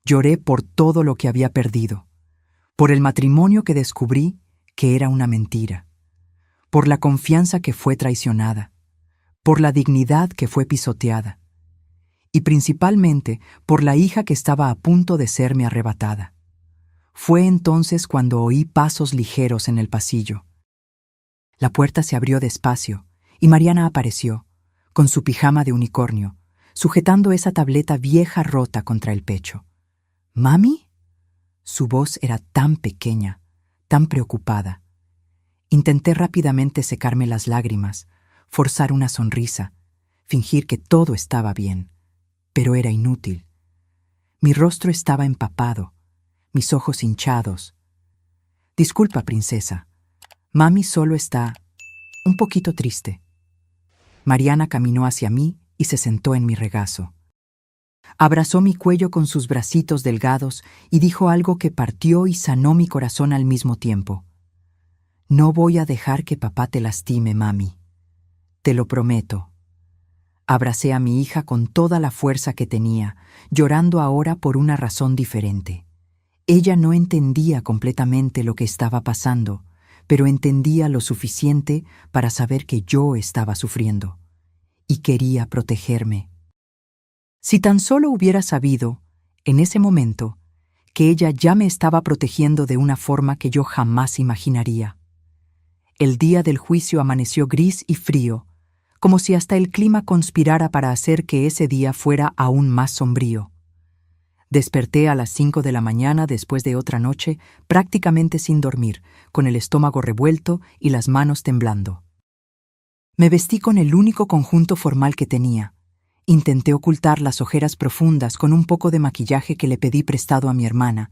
Lloré por todo lo que había perdido, por el matrimonio que descubrí que era una mentira, por la confianza que fue traicionada, por la dignidad que fue pisoteada, y principalmente por la hija que estaba a punto de serme arrebatada. Fue entonces cuando oí pasos ligeros en el pasillo. La puerta se abrió despacio y Mariana apareció, con su pijama de unicornio, sujetando esa tableta vieja rota contra el pecho. ¿Mami? Su voz era tan pequeña, tan preocupada. Intenté rápidamente secarme las lágrimas, forzar una sonrisa, fingir que todo estaba bien, pero era inútil. Mi rostro estaba empapado, mis ojos hinchados. Disculpa, princesa. Mami solo está un poquito triste. Mariana caminó hacia mí y se sentó en mi regazo. Abrazó mi cuello con sus bracitos delgados y dijo algo que partió y sanó mi corazón al mismo tiempo. No voy a dejar que papá te lastime, mami. Te lo prometo. Abracé a mi hija con toda la fuerza que tenía, llorando ahora por una razón diferente. Ella no entendía completamente lo que estaba pasando, pero entendía lo suficiente para saber que yo estaba sufriendo, y quería protegerme. Si tan solo hubiera sabido, en ese momento, que ella ya me estaba protegiendo de una forma que yo jamás imaginaría. El día del juicio amaneció gris y frío, como si hasta el clima conspirara para hacer que ese día fuera aún más sombrío. Desperté a las 5 de la mañana después de otra noche, prácticamente sin dormir, con el estómago revuelto y las manos temblando. Me vestí con el único conjunto formal que tenía. Intenté ocultar las ojeras profundas con un poco de maquillaje que le pedí prestado a mi hermana,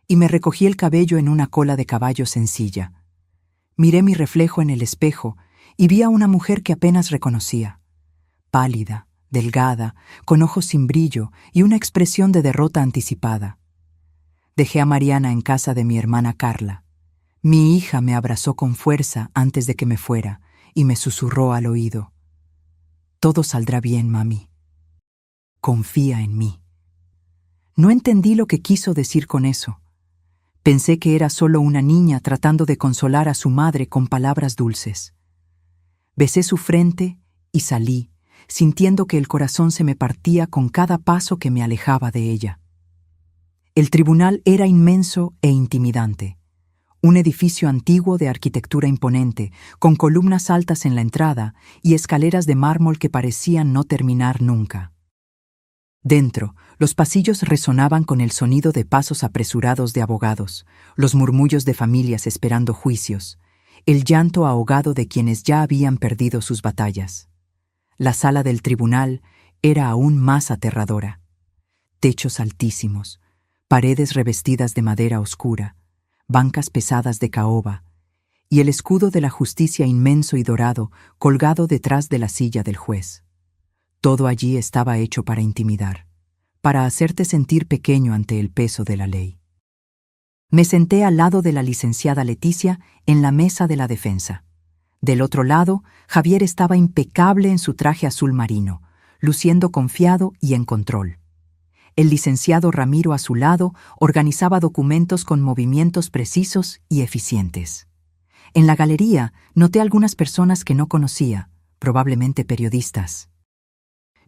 y me recogí el cabello en una cola de caballo sencilla. Miré mi reflejo en el espejo y vi a una mujer que apenas reconocía. Pálida, delgada, con ojos sin brillo y una expresión de derrota anticipada. Dejé a Mariana en casa de mi hermana Carla. Mi hija me abrazó con fuerza antes de que me fuera y me susurró al oído. Todo saldrá bien, mami. Confía en mí. No entendí lo que quiso decir con eso. Pensé que era solo una niña tratando de consolar a su madre con palabras dulces. Besé su frente y salí, sintiendo que el corazón se me partía con cada paso que me alejaba de ella. El tribunal era inmenso e intimidante. Un edificio antiguo de arquitectura imponente, con columnas altas en la entrada y escaleras de mármol que parecían no terminar nunca. Dentro, los pasillos resonaban con el sonido de pasos apresurados de abogados, los murmullos de familias esperando juicios, el llanto ahogado de quienes ya habían perdido sus batallas. La sala del tribunal era aún más aterradora. Techos altísimos, paredes revestidas de madera oscura, bancas pesadas de caoba, y el escudo de la justicia inmenso y dorado colgado detrás de la silla del juez. Todo allí estaba hecho para intimidar, para hacerte sentir pequeño ante el peso de la ley. Me senté al lado de la licenciada Leticia en la mesa de la defensa. Del otro lado, Javier estaba impecable en su traje azul marino, luciendo confiado y en control. El licenciado Ramiro a su lado organizaba documentos con movimientos precisos y eficientes. En la galería noté algunas personas que no conocía, probablemente periodistas.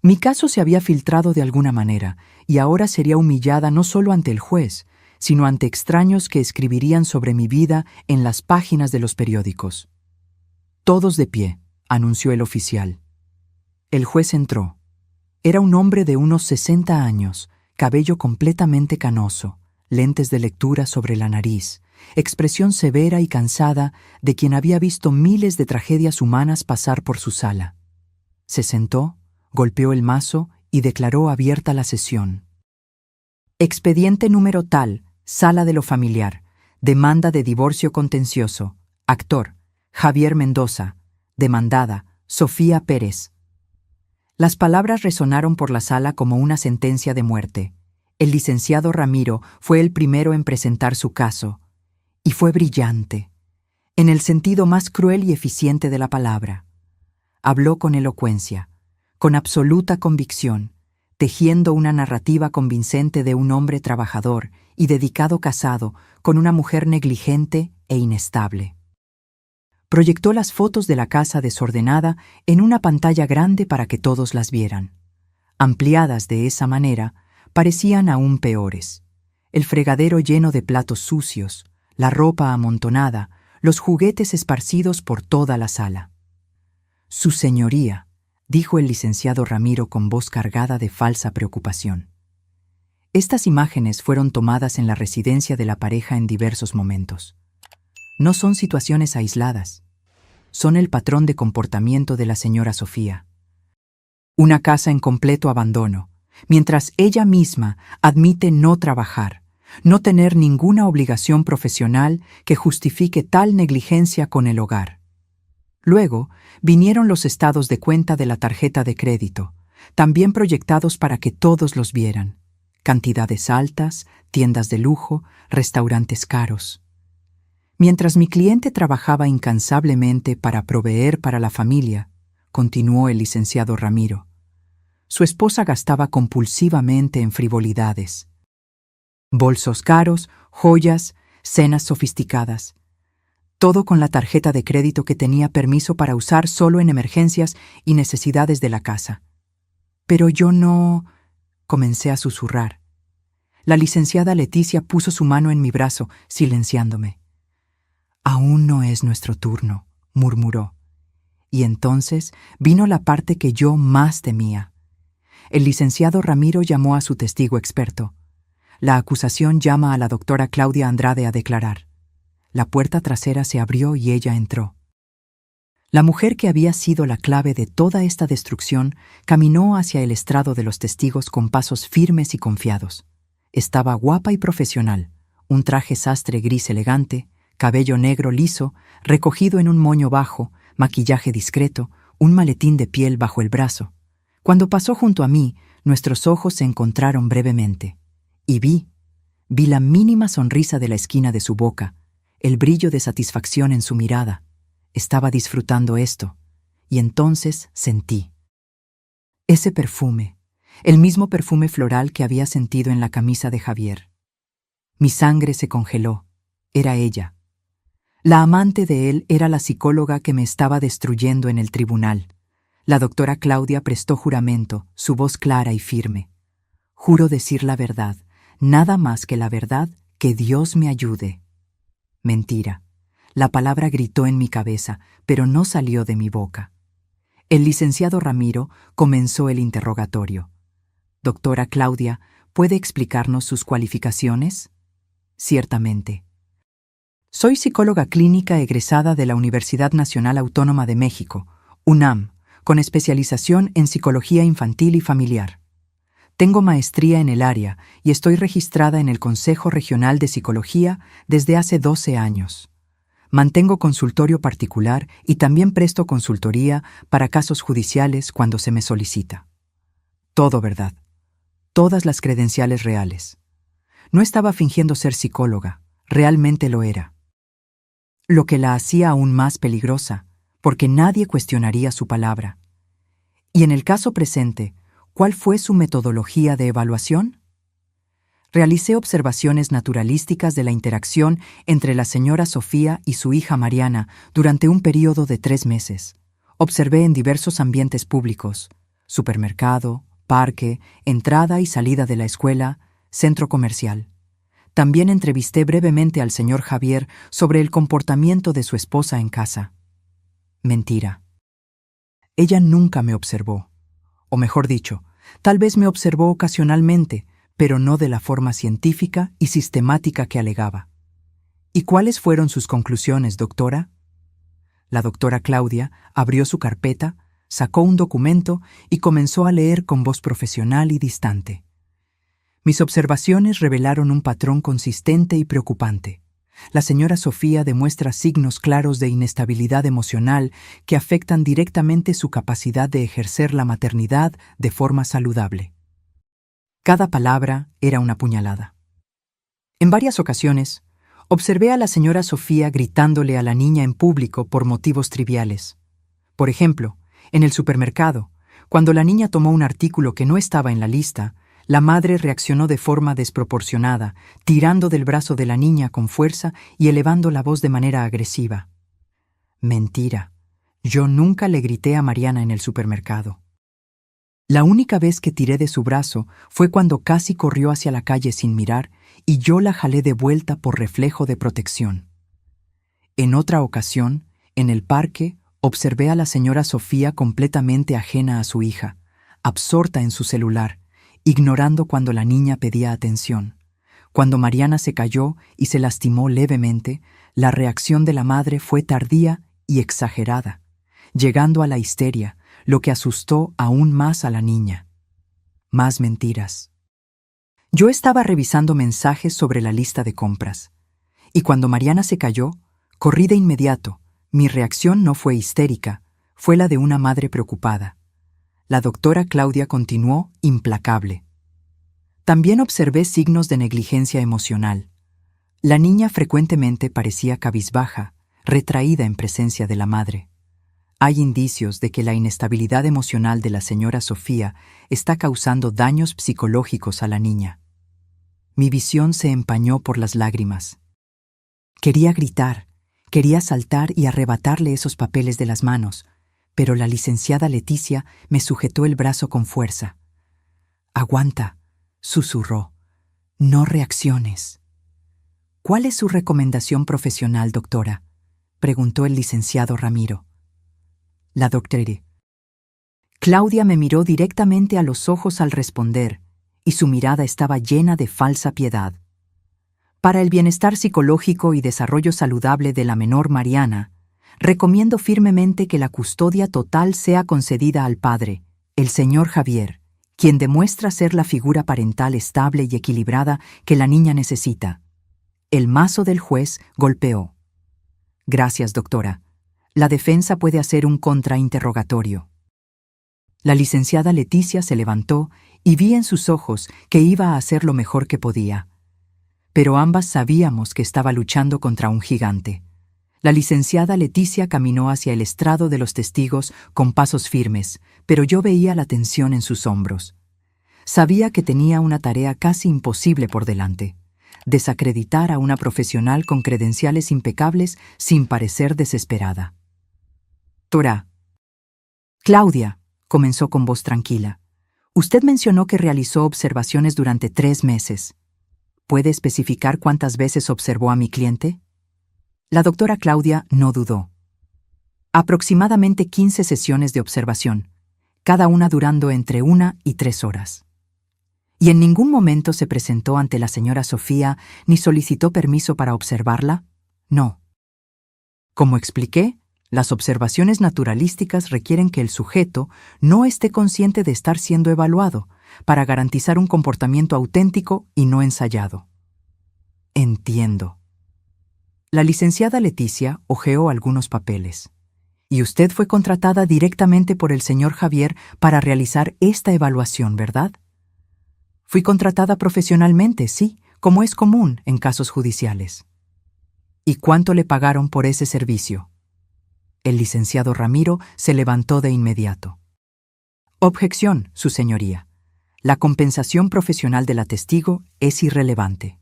Mi caso se había filtrado de alguna manera, y ahora sería humillada no solo ante el juez, sino ante extraños que escribirían sobre mi vida en las páginas de los periódicos. «Todos de pie», anunció el oficial. El juez entró. Era un hombre de unos 60 años, cabello completamente canoso, lentes de lectura sobre la nariz, expresión severa y cansada de quien había visto miles de tragedias humanas pasar por su sala. Se sentó, golpeó el mazo y declaró abierta la sesión. Expediente número tal, sala de lo familiar, demanda de divorcio contencioso, actor, Javier Mendoza, demandada, Sofía Pérez. Las palabras resonaron por la sala como una sentencia de muerte. El licenciado Ramiro fue el primero en presentar su caso, y fue brillante, en el sentido más cruel y eficiente de la palabra. Habló con elocuencia, con absoluta convicción, tejiendo una narrativa convincente de un hombre trabajador y dedicado casado con una mujer negligente e inestable. Proyectó las fotos de la casa desordenada en una pantalla grande para que todos las vieran. Ampliadas de esa manera, parecían aún peores. El fregadero lleno de platos sucios, la ropa amontonada, los juguetes esparcidos por toda la sala. «Su señoría», dijo el licenciado Ramiro con voz cargada de falsa preocupación. Estas imágenes fueron tomadas en la residencia de la pareja en diversos momentos. No son situaciones aisladas. Son el patrón de comportamiento de la señora Sofía. Una casa en completo abandono, mientras ella misma admite no trabajar, no tener ninguna obligación profesional que justifique tal negligencia con el hogar. Luego vinieron los estados de cuenta de la tarjeta de crédito, también proyectados para que todos los vieran. Cantidades altas, tiendas de lujo, restaurantes caros. Mientras mi cliente trabajaba incansablemente para proveer para la familia, continuó el licenciado Ramiro, su esposa gastaba compulsivamente en frivolidades. Bolsos caros, joyas, cenas sofisticadas. Todo con la tarjeta de crédito que tenía permiso para usar solo en emergencias y necesidades de la casa. Pero yo no... comencé a susurrar. La licenciada Leticia puso su mano en mi brazo, silenciándome. «Aún no es nuestro turno», murmuró. Y entonces vino la parte que yo más temía. El licenciado Ramiro llamó a su testigo experto. La acusación llama a la doctora Claudia Andrade a declarar. La puerta trasera se abrió y ella entró. La mujer que había sido la clave de toda esta destrucción caminó hacia el estrado de los testigos con pasos firmes y confiados. Estaba guapa y profesional, un traje sastre gris elegante, cabello negro liso, recogido en un moño bajo, maquillaje discreto, un maletín de piel bajo el brazo. Cuando pasó junto a mí, nuestros ojos se encontraron brevemente. Y vi la mínima sonrisa de la esquina de su boca, el brillo de satisfacción en su mirada. Estaba disfrutando esto, y entonces sentí. Ese perfume, el mismo perfume floral que había sentido en la camisa de Javier. Mi sangre se congeló. Era ella. La amante de él era la psicóloga que me estaba destruyendo en el tribunal. La doctora Claudia prestó juramento, su voz clara y firme. «Juro decir la verdad, nada más que la verdad, que Dios me ayude». Mentira. La palabra gritó en mi cabeza, pero no salió de mi boca. El licenciado Ramiro comenzó el interrogatorio. «Doctora Claudia, ¿puede explicarnos sus cualificaciones?» «Ciertamente». Soy psicóloga clínica egresada de la Universidad Nacional Autónoma de México, UNAM, con especialización en psicología infantil y familiar. Tengo maestría en el área y estoy registrada en el Consejo Regional de Psicología desde hace 12 años. Mantengo consultorio particular y también presto consultoría para casos judiciales cuando se me solicita. Todo verdad. Todas las credenciales reales. No estaba fingiendo ser psicóloga, realmente lo era. Lo que la hacía aún más peligrosa, porque nadie cuestionaría su palabra. Y en el caso presente, ¿cuál fue su metodología de evaluación? Realicé observaciones naturalísticas de la interacción entre la señora Sofía y su hija Mariana durante un período de 3 meses. Observé en diversos ambientes públicos: supermercado, parque, entrada y salida de la escuela, centro comercial. También entrevisté brevemente al señor Javier sobre el comportamiento de su esposa en casa. Mentira. Ella nunca me observó. O mejor dicho, tal vez me observó ocasionalmente, pero no de la forma científica y sistemática que alegaba. ¿Y cuáles fueron sus conclusiones, doctora? La doctora Claudia abrió su carpeta, sacó un documento y comenzó a leer con voz profesional y distante. Mis observaciones revelaron un patrón consistente y preocupante. La señora Sofía demuestra signos claros de inestabilidad emocional que afectan directamente su capacidad de ejercer la maternidad de forma saludable. Cada palabra era una puñalada. En varias ocasiones, observé a la señora Sofía gritándole a la niña en público por motivos triviales. Por ejemplo, en el supermercado, cuando la niña tomó un artículo que no estaba en la lista, la madre reaccionó de forma desproporcionada, tirando del brazo de la niña con fuerza y elevando la voz de manera agresiva. Mentira. Yo nunca le grité a Mariana en el supermercado. La única vez que tiré de su brazo fue cuando casi corrió hacia la calle sin mirar y yo la jalé de vuelta por reflejo de protección. En otra ocasión, en el parque, observé a la señora Sofía completamente ajena a su hija, absorta en su celular, ignorando cuando la niña pedía atención. Cuando Mariana se cayó y se lastimó levemente, la reacción de la madre fue tardía y exagerada, llegando a la histeria, lo que asustó aún más a la niña. Más mentiras. Yo estaba revisando mensajes sobre la lista de compras, y cuando Mariana se cayó, corrí de inmediato. Mi reacción no fue histérica, fue la de una madre preocupada. La doctora Claudia continuó implacable. También observé signos de negligencia emocional. La niña frecuentemente parecía cabizbaja, retraída en presencia de la madre. Hay indicios de que la inestabilidad emocional de la señora Sofía está causando daños psicológicos a la niña. Mi visión se empañó por las lágrimas. Quería gritar, quería saltar y arrebatarle esos papeles de las manos, pero la licenciada Leticia me sujetó el brazo con fuerza. «Aguanta», susurró. «No reacciones». «¿Cuál es su recomendación profesional, doctora?», preguntó el licenciado Ramiro. La doctora Claudia me miró directamente a los ojos al responder, y su mirada estaba llena de falsa piedad. Para el bienestar psicológico y desarrollo saludable de la menor Mariana, recomiendo firmemente que la custodia total sea concedida al padre, el señor Javier, quien demuestra ser la figura parental estable y equilibrada que la niña necesita. El mazo del juez golpeó. «Gracias, doctora. La defensa puede hacer un contrainterrogatorio». La licenciada Leticia se levantó y vi en sus ojos que iba a hacer lo mejor que podía. Pero ambas sabíamos que estaba luchando contra un gigante. La licenciada Leticia caminó hacia el estrado de los testigos con pasos firmes, pero yo veía la tensión en sus hombros. Sabía que tenía una tarea casi imposible por delante: desacreditar a una profesional con credenciales impecables sin parecer desesperada. «Doctora Claudia», comenzó con voz tranquila, «usted mencionó que realizó observaciones durante 3 meses. ¿Puede especificar cuántas veces observó a mi cliente?». La doctora Claudia no dudó. Aproximadamente 15 sesiones de observación, cada una durando entre 1 y 3 horas. ¿Y en ningún momento se presentó ante la señora Sofía ni solicitó permiso para observarla? No. Como expliqué, las observaciones naturalísticas requieren que el sujeto no esté consciente de estar siendo evaluado para garantizar un comportamiento auténtico y no ensayado. Entiendo. La licenciada Leticia hojeó algunos papeles. Y usted fue contratada directamente por el señor Javier para realizar esta evaluación, ¿verdad? Fui contratada profesionalmente, sí, como es común en casos judiciales. ¿Y cuánto le pagaron por ese servicio? El licenciado Ramiro se levantó de inmediato. Objeción, su señoría. La compensación profesional de la testigo es irrelevante.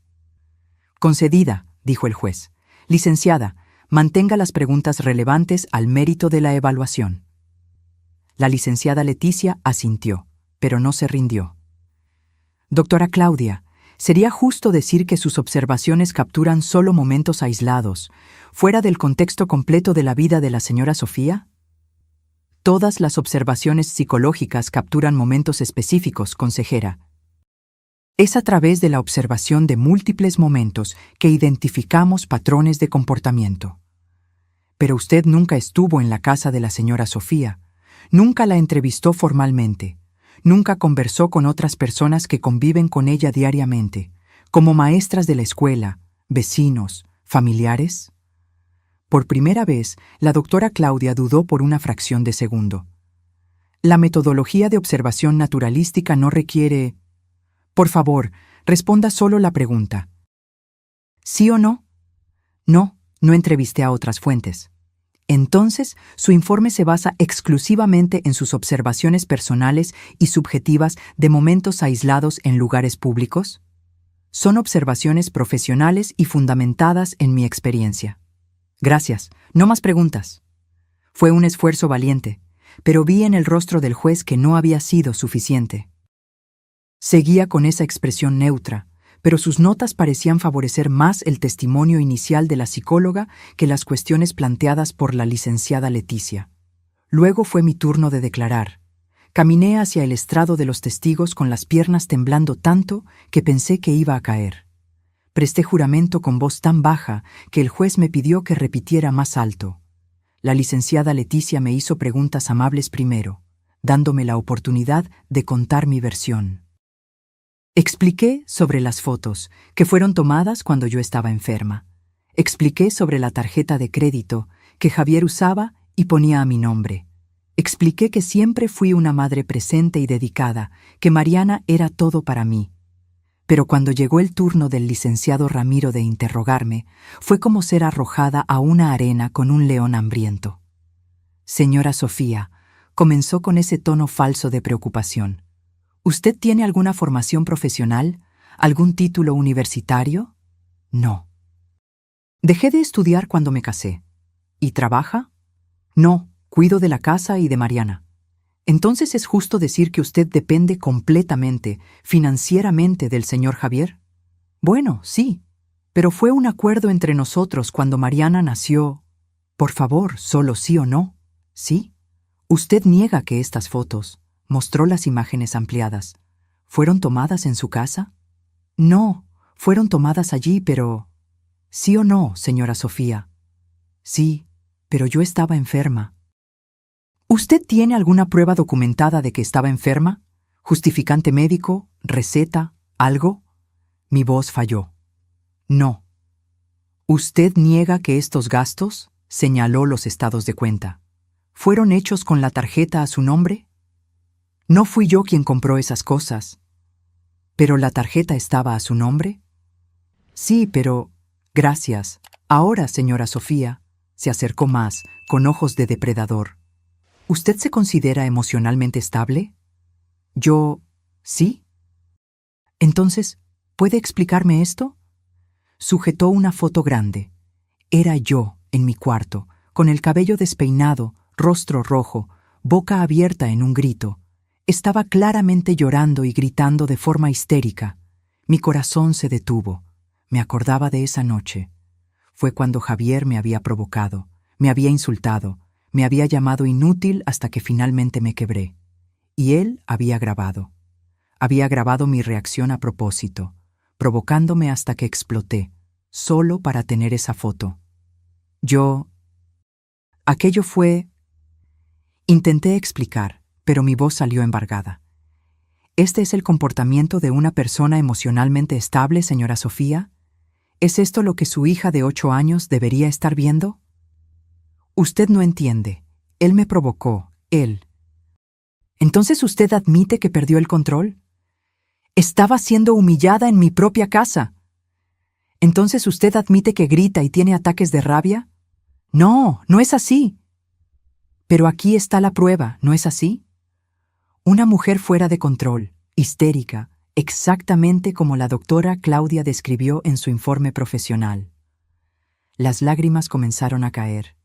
Concedida, dijo el juez. Licenciada, mantenga las preguntas relevantes al mérito de la evaluación. La licenciada Leticia asintió, pero no se rindió. Doctora Claudia, ¿sería justo decir que sus observaciones capturan solo momentos aislados, fuera del contexto completo de la vida de la señora Sofía? Todas las observaciones psicológicas capturan momentos específicos, consejera. Es a través de la observación de múltiples momentos que identificamos patrones de comportamiento. Pero usted nunca estuvo en la casa de la señora Sofía, nunca la entrevistó formalmente, nunca conversó con otras personas que conviven con ella diariamente, como maestras de la escuela, vecinos, familiares. Por primera vez, la doctora Claudia dudó por una fracción de segundo. La metodología de observación naturalística no requiere... Por favor, responda solo la pregunta. ¿Sí o no? No, no entrevisté a otras fuentes. Entonces, su informe se basa exclusivamente en sus observaciones personales y subjetivas de momentos aislados en lugares públicos. Son observaciones profesionales y fundamentadas en mi experiencia. Gracias, no más preguntas. Fue un esfuerzo valiente, pero vi en el rostro del juez que no había sido suficiente. Seguía con esa expresión neutra, pero sus notas parecían favorecer más el testimonio inicial de la psicóloga que las cuestiones planteadas por la licenciada Leticia. Luego fue mi turno de declarar. Caminé hacia el estrado de los testigos con las piernas temblando tanto que pensé que iba a caer. Presté juramento con voz tan baja que el juez me pidió que repitiera más alto. La licenciada Leticia me hizo preguntas amables primero, dándome la oportunidad de contar mi versión. Expliqué sobre las fotos, que fueron tomadas cuando yo estaba enferma. Expliqué sobre la tarjeta de crédito, que Javier usaba y ponía a mi nombre. Expliqué que siempre fui una madre presente y dedicada, que Mariana era todo para mí. Pero cuando llegó el turno del licenciado Ramiro de interrogarme, fue como ser arrojada a una arena con un león hambriento. Señora Sofía, comenzó con ese tono falso de preocupación. ¿Usted tiene alguna formación profesional? ¿Algún título universitario? No. Dejé de estudiar cuando me casé. ¿Y trabaja? No, cuido de la casa y de Mariana. ¿Entonces es justo decir que usted depende completamente, financieramente, del señor Javier? Bueno, sí, pero fue un acuerdo entre nosotros cuando Mariana nació. Por favor, solo sí o no. ¿Sí? Usted niega que estas fotos, mostró las imágenes ampliadas, ¿fueron tomadas en su casa? No, fueron tomadas allí, pero... ¿Sí o no, señora Sofía? Sí, pero yo estaba enferma. ¿Usted tiene alguna prueba documentada de que estaba enferma? ¿Justificante médico? ¿Receta? ¿Algo? Mi voz falló. No. ¿Usted niega que estos gastos, señaló los estados de cuenta, fueron hechos con la tarjeta a su nombre? No fui yo quien compró esas cosas. ¿Pero la tarjeta estaba a su nombre? Sí, pero... Gracias. Ahora, señora Sofía, se acercó más, con ojos de depredador. ¿Usted se considera emocionalmente estable? Yo... ¿sí? Entonces, ¿puede explicarme esto? Sujetó una foto grande. Era yo, en mi cuarto, con el cabello despeinado, rostro rojo, boca abierta en un grito. Estaba claramente llorando y gritando de forma histérica. Mi corazón se detuvo. Me acordaba de esa noche. Fue cuando Javier me había provocado, me había insultado, me había llamado inútil hasta que finalmente me quebré. Y él había grabado. Había grabado mi reacción a propósito, provocándome hasta que exploté, solo para tener esa foto. Aquello fue... Intenté explicar, pero mi voz salió embargada. ¿Este es el comportamiento de una persona emocionalmente estable, señora Sofía? ¿Es esto lo que su hija de 8 años debería estar viendo? Usted no entiende. Él me provocó, él. ¿Entonces usted admite que perdió el control? Estaba siendo humillada en mi propia casa. ¿Entonces usted admite que grita y tiene ataques de rabia? No, no es así. Pero aquí está la prueba, ¿no es así? Una mujer fuera de control, histérica, exactamente como la doctora Claudia describió en su informe profesional. Las lágrimas comenzaron a caer.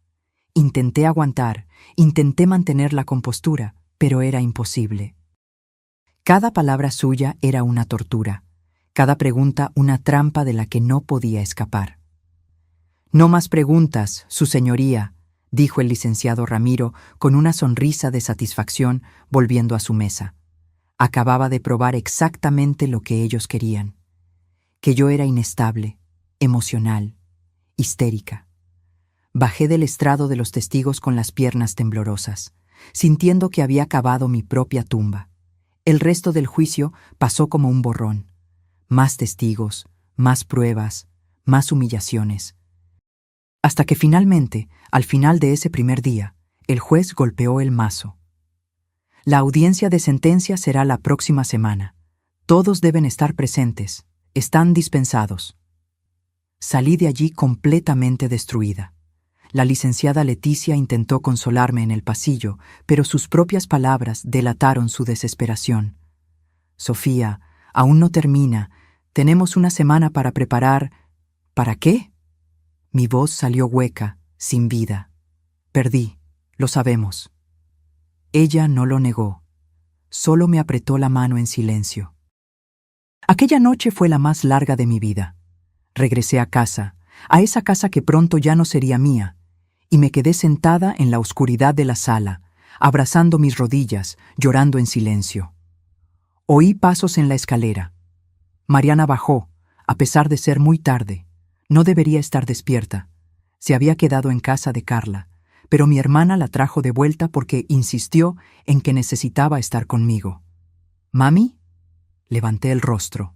Intenté aguantar, intenté mantener la compostura, pero era imposible. Cada palabra suya era una tortura, cada pregunta una trampa de la que no podía escapar. No más preguntas, su señoría, dijo el licenciado Ramiro con una sonrisa de satisfacción volviendo a su mesa. Acababa de probar exactamente lo que ellos querían, que yo era inestable, emocional, histérica. Bajé del estrado de los testigos con las piernas temblorosas, sintiendo que había cavado mi propia tumba. El resto del juicio pasó como un borrón. Más testigos, más pruebas, más humillaciones. Hasta que finalmente, al final de ese primer día, el juez golpeó el mazo. La audiencia de sentencia será la próxima semana. Todos deben estar presentes. Están dispensados. Salí de allí completamente destruida. La licenciada Leticia intentó consolarme en el pasillo, pero sus propias palabras delataron su desesperación. Sofía, aún no termina. Tenemos una semana para preparar... ¿Para qué? Mi voz salió hueca, sin vida. Perdí, lo sabemos. Ella no lo negó. Solo me apretó la mano en silencio. Aquella noche fue la más larga de mi vida. Regresé a esa casa que pronto ya no sería mía, y me quedé sentada en la oscuridad de la sala, abrazando mis rodillas, llorando en silencio. Oí pasos en la escalera. Mariana bajó, a pesar de ser muy tarde. No debería estar despierta. Se había quedado en casa de Carla, pero mi hermana la trajo de vuelta porque insistió en que necesitaba estar conmigo. ¿Mami? Levanté el rostro.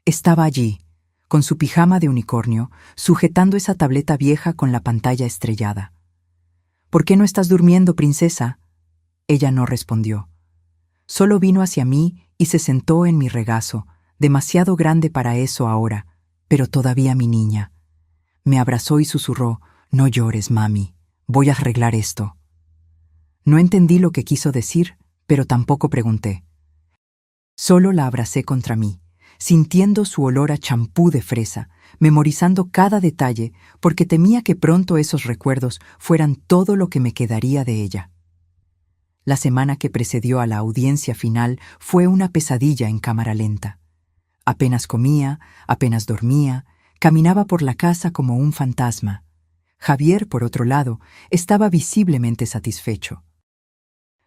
Estaba allí, con su pijama de unicornio, sujetando esa tableta vieja con la pantalla estrellada. ¿Por qué no estás durmiendo, princesa? Ella no respondió. Solo vino hacia mí y se sentó en mi regazo, demasiado grande para eso ahora, pero todavía mi niña. Me abrazó y susurró, «No llores, mami, voy a arreglar esto». No entendí lo que quiso decir, pero tampoco pregunté. Solo la abracé contra mí, sintiendo su olor a champú de fresa, memorizando cada detalle porque temía que pronto esos recuerdos fueran todo lo que me quedaría de ella. La semana que precedió a la audiencia final fue una pesadilla en cámara lenta. Apenas comía, apenas dormía, caminaba por la casa como un fantasma. Javier, por otro lado, estaba visiblemente satisfecho.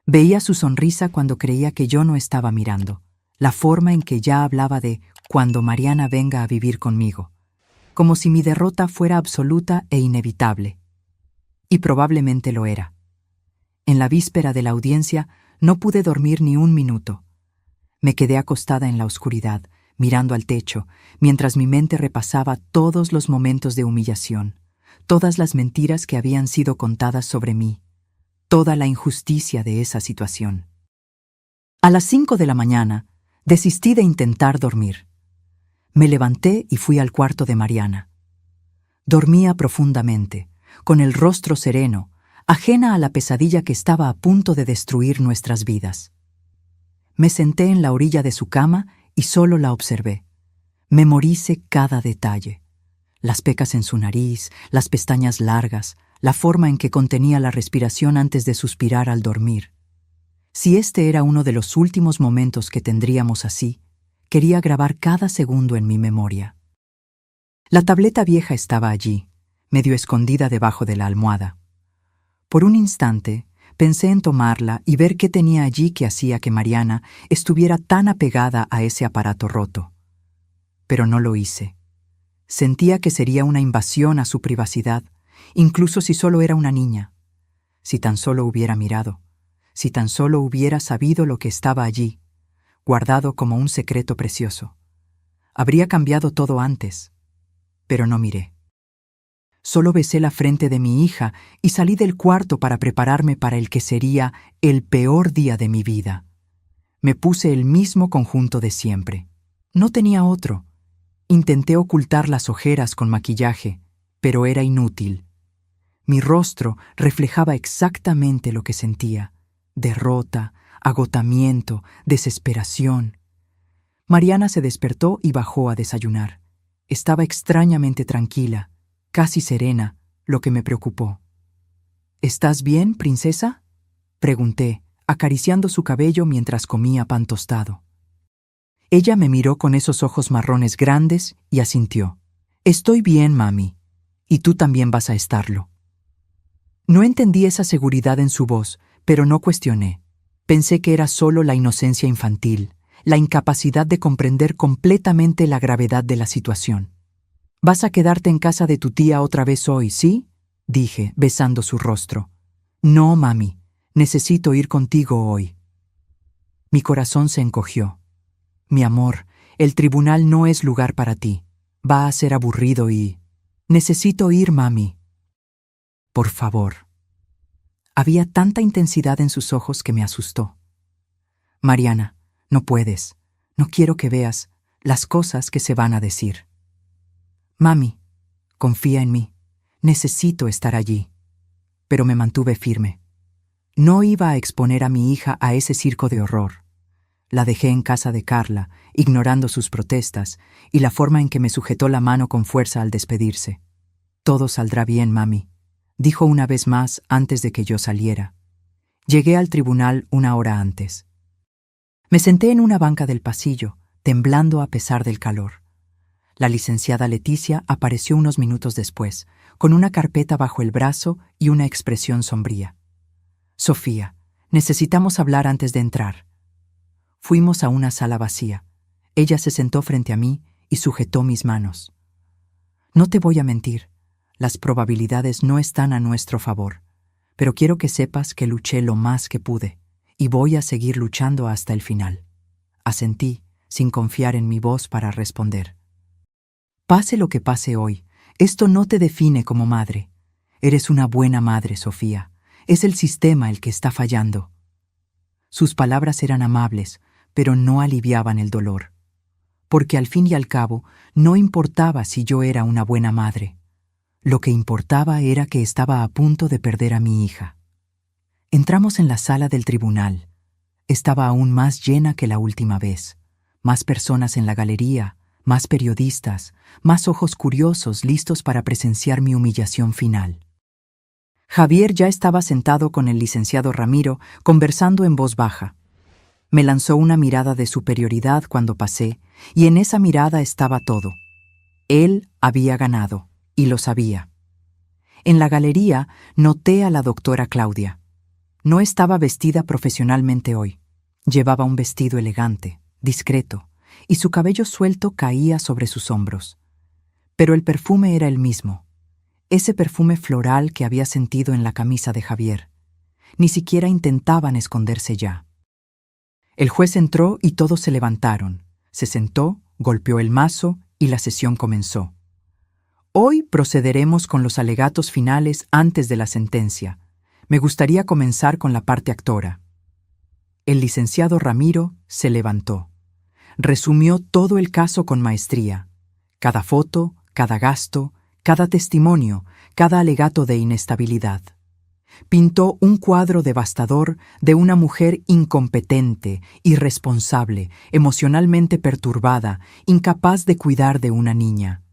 Veía su sonrisa cuando creía que yo no estaba mirando, la forma en que ya hablaba de «cuando Mariana venga a vivir conmigo», como si mi derrota fuera absoluta e inevitable. Y probablemente lo era. En la víspera de la audiencia no pude dormir ni un minuto. Me quedé acostada en la oscuridad, mirando al techo, mientras mi mente repasaba todos los momentos de humillación, todas las mentiras que habían sido contadas sobre mí, toda la injusticia de esa situación. A las 5 de la mañana, desistí de intentar dormir. Me levanté y fui al cuarto de Mariana. Dormía profundamente, con el rostro sereno, ajena a la pesadilla que estaba a punto de destruir nuestras vidas. Me senté en la orilla de su cama y solo la observé. Memoricé cada detalle. Las pecas en su nariz, las pestañas largas, la forma en que contenía la respiración antes de suspirar al dormir. Si este era uno de los últimos momentos que tendríamos así, quería grabar cada segundo en mi memoria. La tableta vieja estaba allí, medio escondida debajo de la almohada. Por un instante, pensé en tomarla y ver qué tenía allí que hacía que Mariana estuviera tan apegada a ese aparato roto. Pero no lo hice. Sentía que sería una invasión a su privacidad incluso si solo era una niña. Si tan solo hubiera mirado, si tan solo hubiera sabido lo que estaba allí, guardado como un secreto precioso. Habría cambiado todo antes, pero no miré. Solo besé la frente de mi hija y salí del cuarto para prepararme para el que sería el peor día de mi vida. Me puse el mismo conjunto de siempre. No tenía otro. Intenté ocultar las ojeras con maquillaje, pero era inútil. Mi rostro reflejaba exactamente lo que sentía: derrota, agotamiento, desesperación. Mariana se despertó y bajó a desayunar. Estaba extrañamente tranquila, casi serena, lo que me preocupó. ¿Estás bien, princesa?, pregunté, acariciando su cabello mientras comía pan tostado. Ella me miró con esos ojos marrones grandes y asintió. Estoy bien, mami. Y tú también vas a estarlo. No entendí esa seguridad en su voz, pero no cuestioné. Pensé que era solo la inocencia infantil, la incapacidad de comprender completamente la gravedad de la situación. «Vas a quedarte en casa de tu tía otra vez hoy, ¿sí?», dije, besando su rostro. «No, mami, necesito ir contigo hoy». Mi corazón se encogió. «Mi amor, el tribunal no es lugar para ti. Va a ser aburrido y... necesito ir, mami». «Por favor». Había tanta intensidad en sus ojos que me asustó. «Mariana, no puedes. No quiero que veas las cosas que se van a decir». «Mami, confía en mí. Necesito estar allí». Pero me mantuve firme. No iba a exponer a mi hija a ese circo de horror. La dejé en casa de Carla, ignorando sus protestas y la forma en que me sujetó la mano con fuerza al despedirse. «Todo saldrá bien, mami», dijo una vez más antes de que yo saliera. Llegué al tribunal una hora antes. Me senté en una banca del pasillo, temblando a pesar del calor. La licenciada Leticia apareció unos minutos después, con una carpeta bajo el brazo y una expresión sombría. «Sofía, necesitamos hablar antes de entrar». Fuimos a una sala vacía. Ella se sentó frente a mí y sujetó mis manos. «No te voy a mentir, las probabilidades no están a nuestro favor, pero quiero que sepas que luché lo más que pude y voy a seguir luchando hasta el final». Asentí, sin confiar en mi voz para responder. «Pase lo que pase hoy, esto no te define como madre. Eres una buena madre, Sofía. Es el sistema el que está fallando». Sus palabras eran amables, pero no aliviaban el dolor. Porque al fin y al cabo, no importaba si yo era una buena madre. Lo que importaba era que estaba a punto de perder a mi hija. Entramos en la sala del tribunal. Estaba aún más llena que la última vez. Más personas en la galería, más periodistas, más ojos curiosos listos para presenciar mi humillación final. Javier ya estaba sentado con el licenciado Ramiro, conversando en voz baja. Me lanzó una mirada de superioridad cuando pasé, y en esa mirada estaba todo. Él había ganado, y lo sabía. En la galería noté a la doctora Claudia. No estaba vestida profesionalmente hoy. Llevaba un vestido elegante, discreto, y su cabello suelto caía sobre sus hombros. Pero el perfume era el mismo, ese perfume floral que había sentido en la camisa de Javier. Ni siquiera intentaban esconderse ya. El juez entró y todos se levantaron. Se sentó, golpeó el mazo y la sesión comenzó. Hoy procederemos con los alegatos finales antes de la sentencia. Me gustaría comenzar con la parte actora. El licenciado Ramiro se levantó. Resumió todo el caso con maestría. Cada foto, cada gasto, cada testimonio, cada alegato de inestabilidad. Pintó un cuadro devastador de una mujer incompetente, irresponsable, emocionalmente perturbada, incapaz de cuidar de una niña.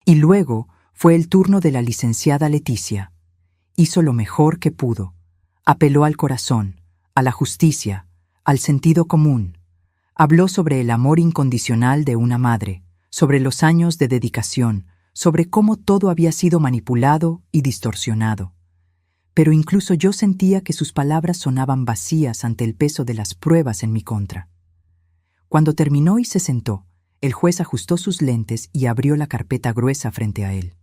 Y luego fue el turno de la licenciada Leticia. Hizo lo mejor que pudo. Apeló al corazón, a la justicia, al sentido común. Habló sobre el amor incondicional de una madre, sobre los años de dedicación, sobre cómo todo había sido manipulado y distorsionado. Pero incluso yo sentía que sus palabras sonaban vacías ante el peso de las pruebas en mi contra. Cuando terminó y se sentó, el juez ajustó sus lentes y abrió la carpeta gruesa frente a él.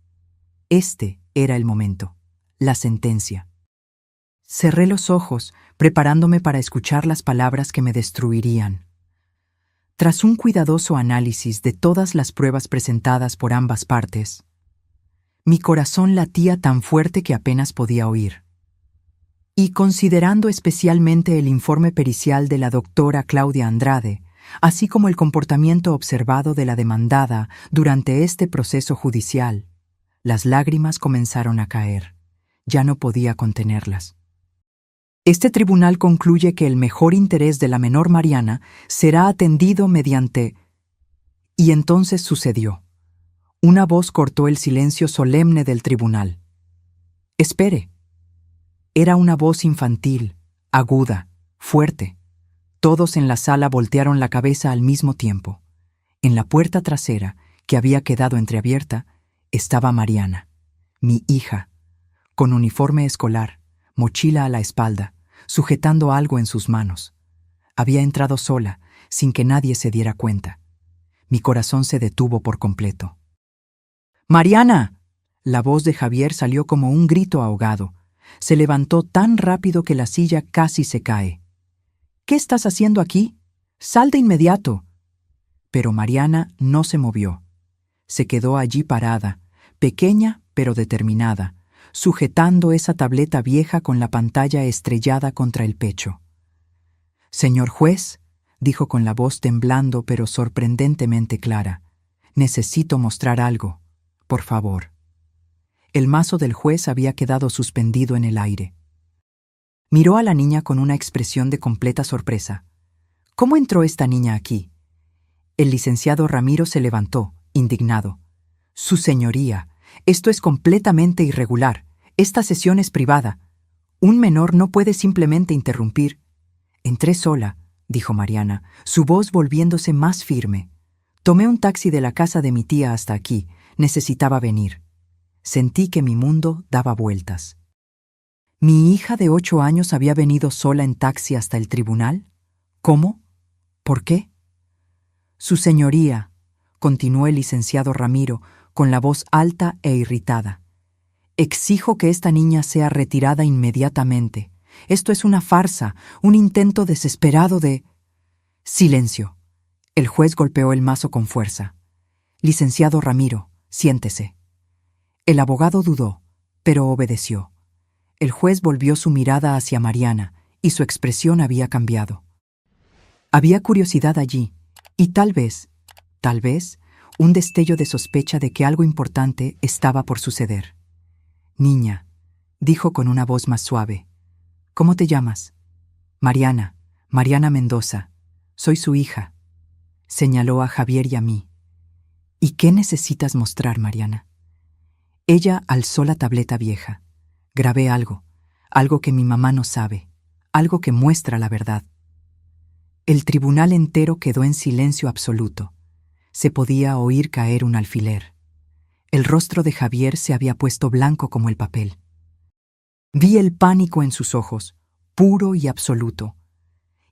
Este Era el momento. La sentencia. Cerré los ojos, preparándome para escuchar las palabras que me destruirían. Tras un cuidadoso análisis de todas las pruebas presentadas por ambas partes, mi corazón latía tan fuerte que apenas podía oír. Y considerando especialmente el informe pericial de la doctora Claudia Andrade, así como el comportamiento observado de la demandada durante este proceso judicial, las lágrimas comenzaron a caer. Ya no podía contenerlas. Este tribunal concluye que el mejor interés de la menor Mariana será atendido mediante... Y entonces sucedió. Una voz cortó el silencio solemne del tribunal. «Espere». Era una voz infantil, aguda, fuerte. Todos en la sala voltearon la cabeza al mismo tiempo. En la puerta trasera, que había quedado entreabierta, estaba Mariana, mi hija, con uniforme escolar, mochila a la espalda, sujetando algo en sus manos. Había entrado sola, sin que nadie se diera cuenta. Mi corazón se detuvo por completo. «¡Mariana!». La voz de Javier salió como un grito ahogado. Se levantó tan rápido que la silla casi se cae. «¿Qué estás haciendo aquí? ¡Sal de inmediato!». Pero Mariana no se movió. Se quedó allí parada, pequeña pero determinada, sujetando esa tableta vieja con la pantalla estrellada contra el pecho. «Señor juez», dijo con la voz temblando pero sorprendentemente clara, «necesito mostrar algo, por favor». El mazo del juez había quedado suspendido en el aire. Miró a la niña con una expresión de completa sorpresa. «¿Cómo entró esta niña aquí?». El licenciado Ramiro se levantó, indignado. «Su señoría, esto es completamente irregular. Esta sesión es privada. Un menor no puede simplemente interrumpir». «Entré sola», dijo Mariana, su voz volviéndose más firme. «Tomé un taxi de la casa de mi tía hasta aquí. Necesitaba venir». Sentí que mi mundo daba vueltas. ¿Mi hija de 8 años había venido sola en taxi hasta el tribunal? ¿Cómo? ¿Por qué? «Su señoría», continuó el licenciado Ramiro, con la voz alta e irritada. «Exijo que esta niña sea retirada inmediatamente. Esto es una farsa, un intento desesperado de...». «Silencio». El juez golpeó el mazo con fuerza. «Licenciado Ramiro, siéntese». El abogado dudó, pero obedeció. El juez volvió su mirada hacia Mariana, y su expresión había cambiado. Había curiosidad allí, y tal vez, un destello de sospecha de que algo importante estaba por suceder. «Niña», dijo con una voz más suave, «¿cómo te llamas?». «Mariana, Mariana Mendoza. Soy su hija». Señaló a Javier y a mí. «¿Y qué necesitas mostrar, Mariana?». Ella alzó la tableta vieja. «Grabé algo que mi mamá no sabe, algo que muestra la verdad». El tribunal entero quedó en silencio absoluto. Se podía oír caer un alfiler. El rostro de Javier se había puesto blanco como el papel. Vi el pánico en sus ojos, puro y absoluto.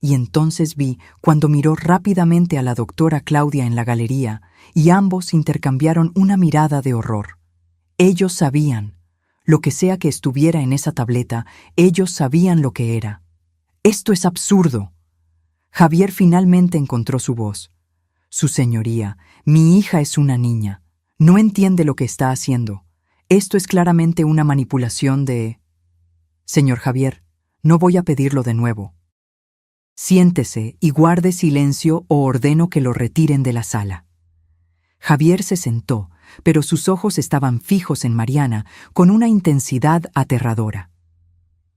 Y entonces vi cuando miró rápidamente a la doctora Claudia en la galería, y ambos intercambiaron una mirada de horror. Ellos sabían, lo que sea que estuviera en esa tableta, ellos sabían lo que era. «Esto es absurdo». Javier finalmente encontró su voz. «Su señoría, mi hija es una niña. No entiende lo que está haciendo. Esto es claramente una manipulación de...». «Señor Javier, no voy a pedirlo de nuevo. Siéntese y guarde silencio o ordeno que lo retiren de la sala». Javier se sentó, pero sus ojos estaban fijos en Mariana con una intensidad aterradora.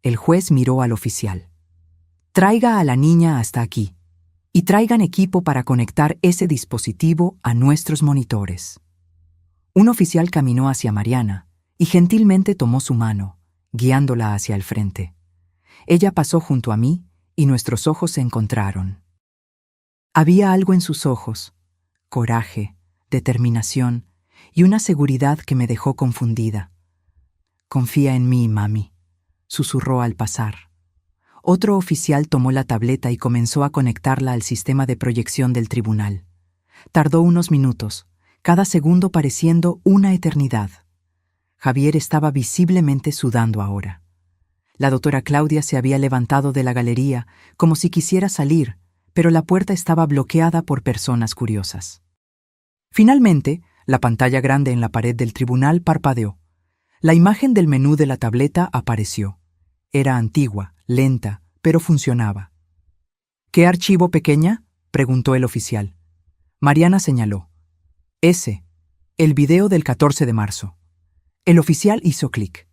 El juez miró al oficial. «Traiga a la niña hasta aquí, y traigan equipo para conectar ese dispositivo a nuestros monitores». Un oficial caminó hacia Mariana y gentilmente tomó su mano, guiándola hacia el frente. Ella pasó junto a mí y nuestros ojos se encontraron. Había algo en sus ojos, coraje, determinación y una seguridad que me dejó confundida. «Confía en mí, mami», susurró al pasar. Otro oficial tomó la tableta y comenzó a conectarla al sistema de proyección del tribunal. Tardó unos minutos, cada segundo pareciendo una eternidad. Javier estaba visiblemente sudando ahora. La doctora Claudia se había levantado de la galería como si quisiera salir, pero la puerta estaba bloqueada por personas curiosas. Finalmente, la pantalla grande en la pared del tribunal parpadeó. La imagen del menú de la tableta apareció. Era antigua, lenta, pero funcionaba. ¿Qué archivo, pequeña?, preguntó el oficial. Mariana señaló. Ese, el video del 14 de marzo. El oficial hizo clic.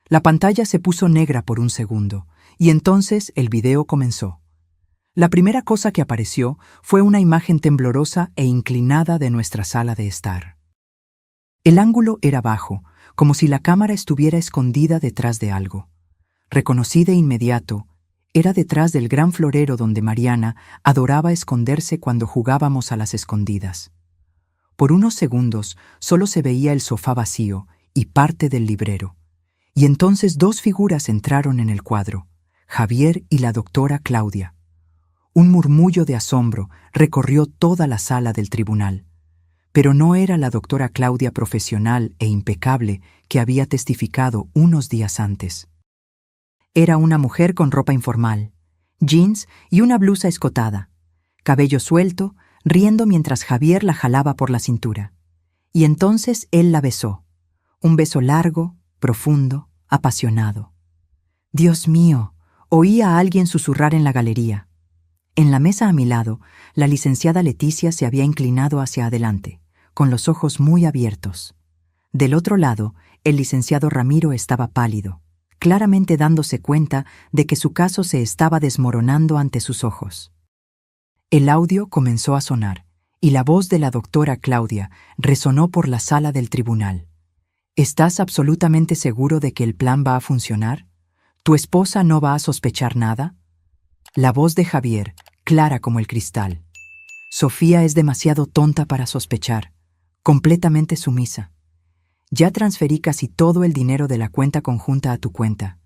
La pantalla se puso negra por un segundo, y entonces el video comenzó. La primera cosa que apareció fue una imagen temblorosa e inclinada de nuestra sala de estar. El ángulo era bajo, como si la cámara estuviera escondida detrás de algo. Reconocí de inmediato, era detrás del gran florero donde Mariana adoraba esconderse cuando jugábamos a las escondidas. Por unos segundos solo se veía el sofá vacío y parte del librero. Y entonces dos figuras entraron en el cuadro, Javier y la doctora Claudia. Un murmullo de asombro recorrió toda la sala del tribunal. Pero no era la doctora Claudia profesional e impecable que había testificado unos días antes. Era una mujer con ropa informal, jeans y una blusa escotada, cabello suelto, riendo mientras Javier la jalaba por la cintura. Y entonces él la besó. Un beso largo, profundo, apasionado. Dios mío, oí a alguien susurrar en la galería. En la mesa a mi lado, la licenciada Leticia se había inclinado hacia adelante, con los ojos muy abiertos. Del otro lado, el licenciado Ramiro estaba pálido, claramente dándose cuenta de que su caso se estaba desmoronando ante sus ojos. El audio comenzó a sonar, y la voz de la doctora Claudia resonó por la sala del tribunal. ¿Estás absolutamente seguro de que el plan va a funcionar? ¿Tu esposa no va a sospechar nada? La voz de Javier, clara como el cristal. Sofía es demasiado tonta para sospechar, completamente sumisa. Ya transferí casi todo el dinero de la cuenta conjunta a tu cuenta.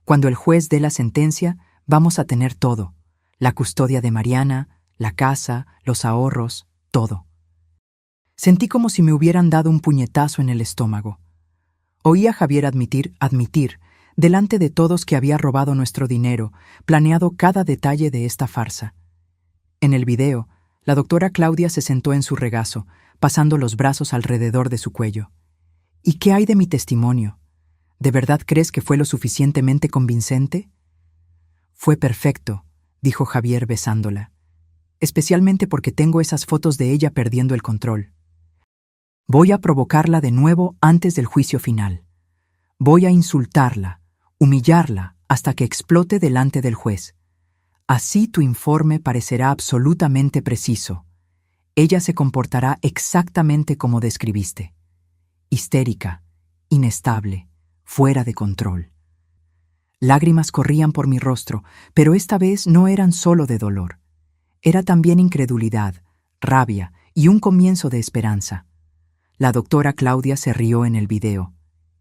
Cuando el juez dé la sentencia, vamos a tener todo. La custodia de Mariana, la casa, los ahorros, todo. Sentí como si me hubieran dado un puñetazo en el estómago. Oí a Javier admitir, delante de todos que había robado nuestro dinero, planeado cada detalle de esta farsa. En el video, la doctora Claudia se sentó en su regazo, pasando los brazos alrededor de su cuello. ¿Y qué hay de mi testimonio? ¿De verdad crees que fue lo suficientemente convincente? Fue perfecto, dijo Javier besándola. Especialmente porque tengo esas fotos de ella perdiendo el control. Voy a provocarla de nuevo antes del juicio final. Voy a insultarla, humillarla hasta que explote delante del juez. Así tu informe parecerá absolutamente preciso. Ella se comportará exactamente como describiste. Histérica, inestable, fuera de control. Lágrimas corrían por mi rostro, pero esta vez no eran solo de dolor. Era también incredulidad, rabia y un comienzo de esperanza. La doctora Claudia se rió en el video.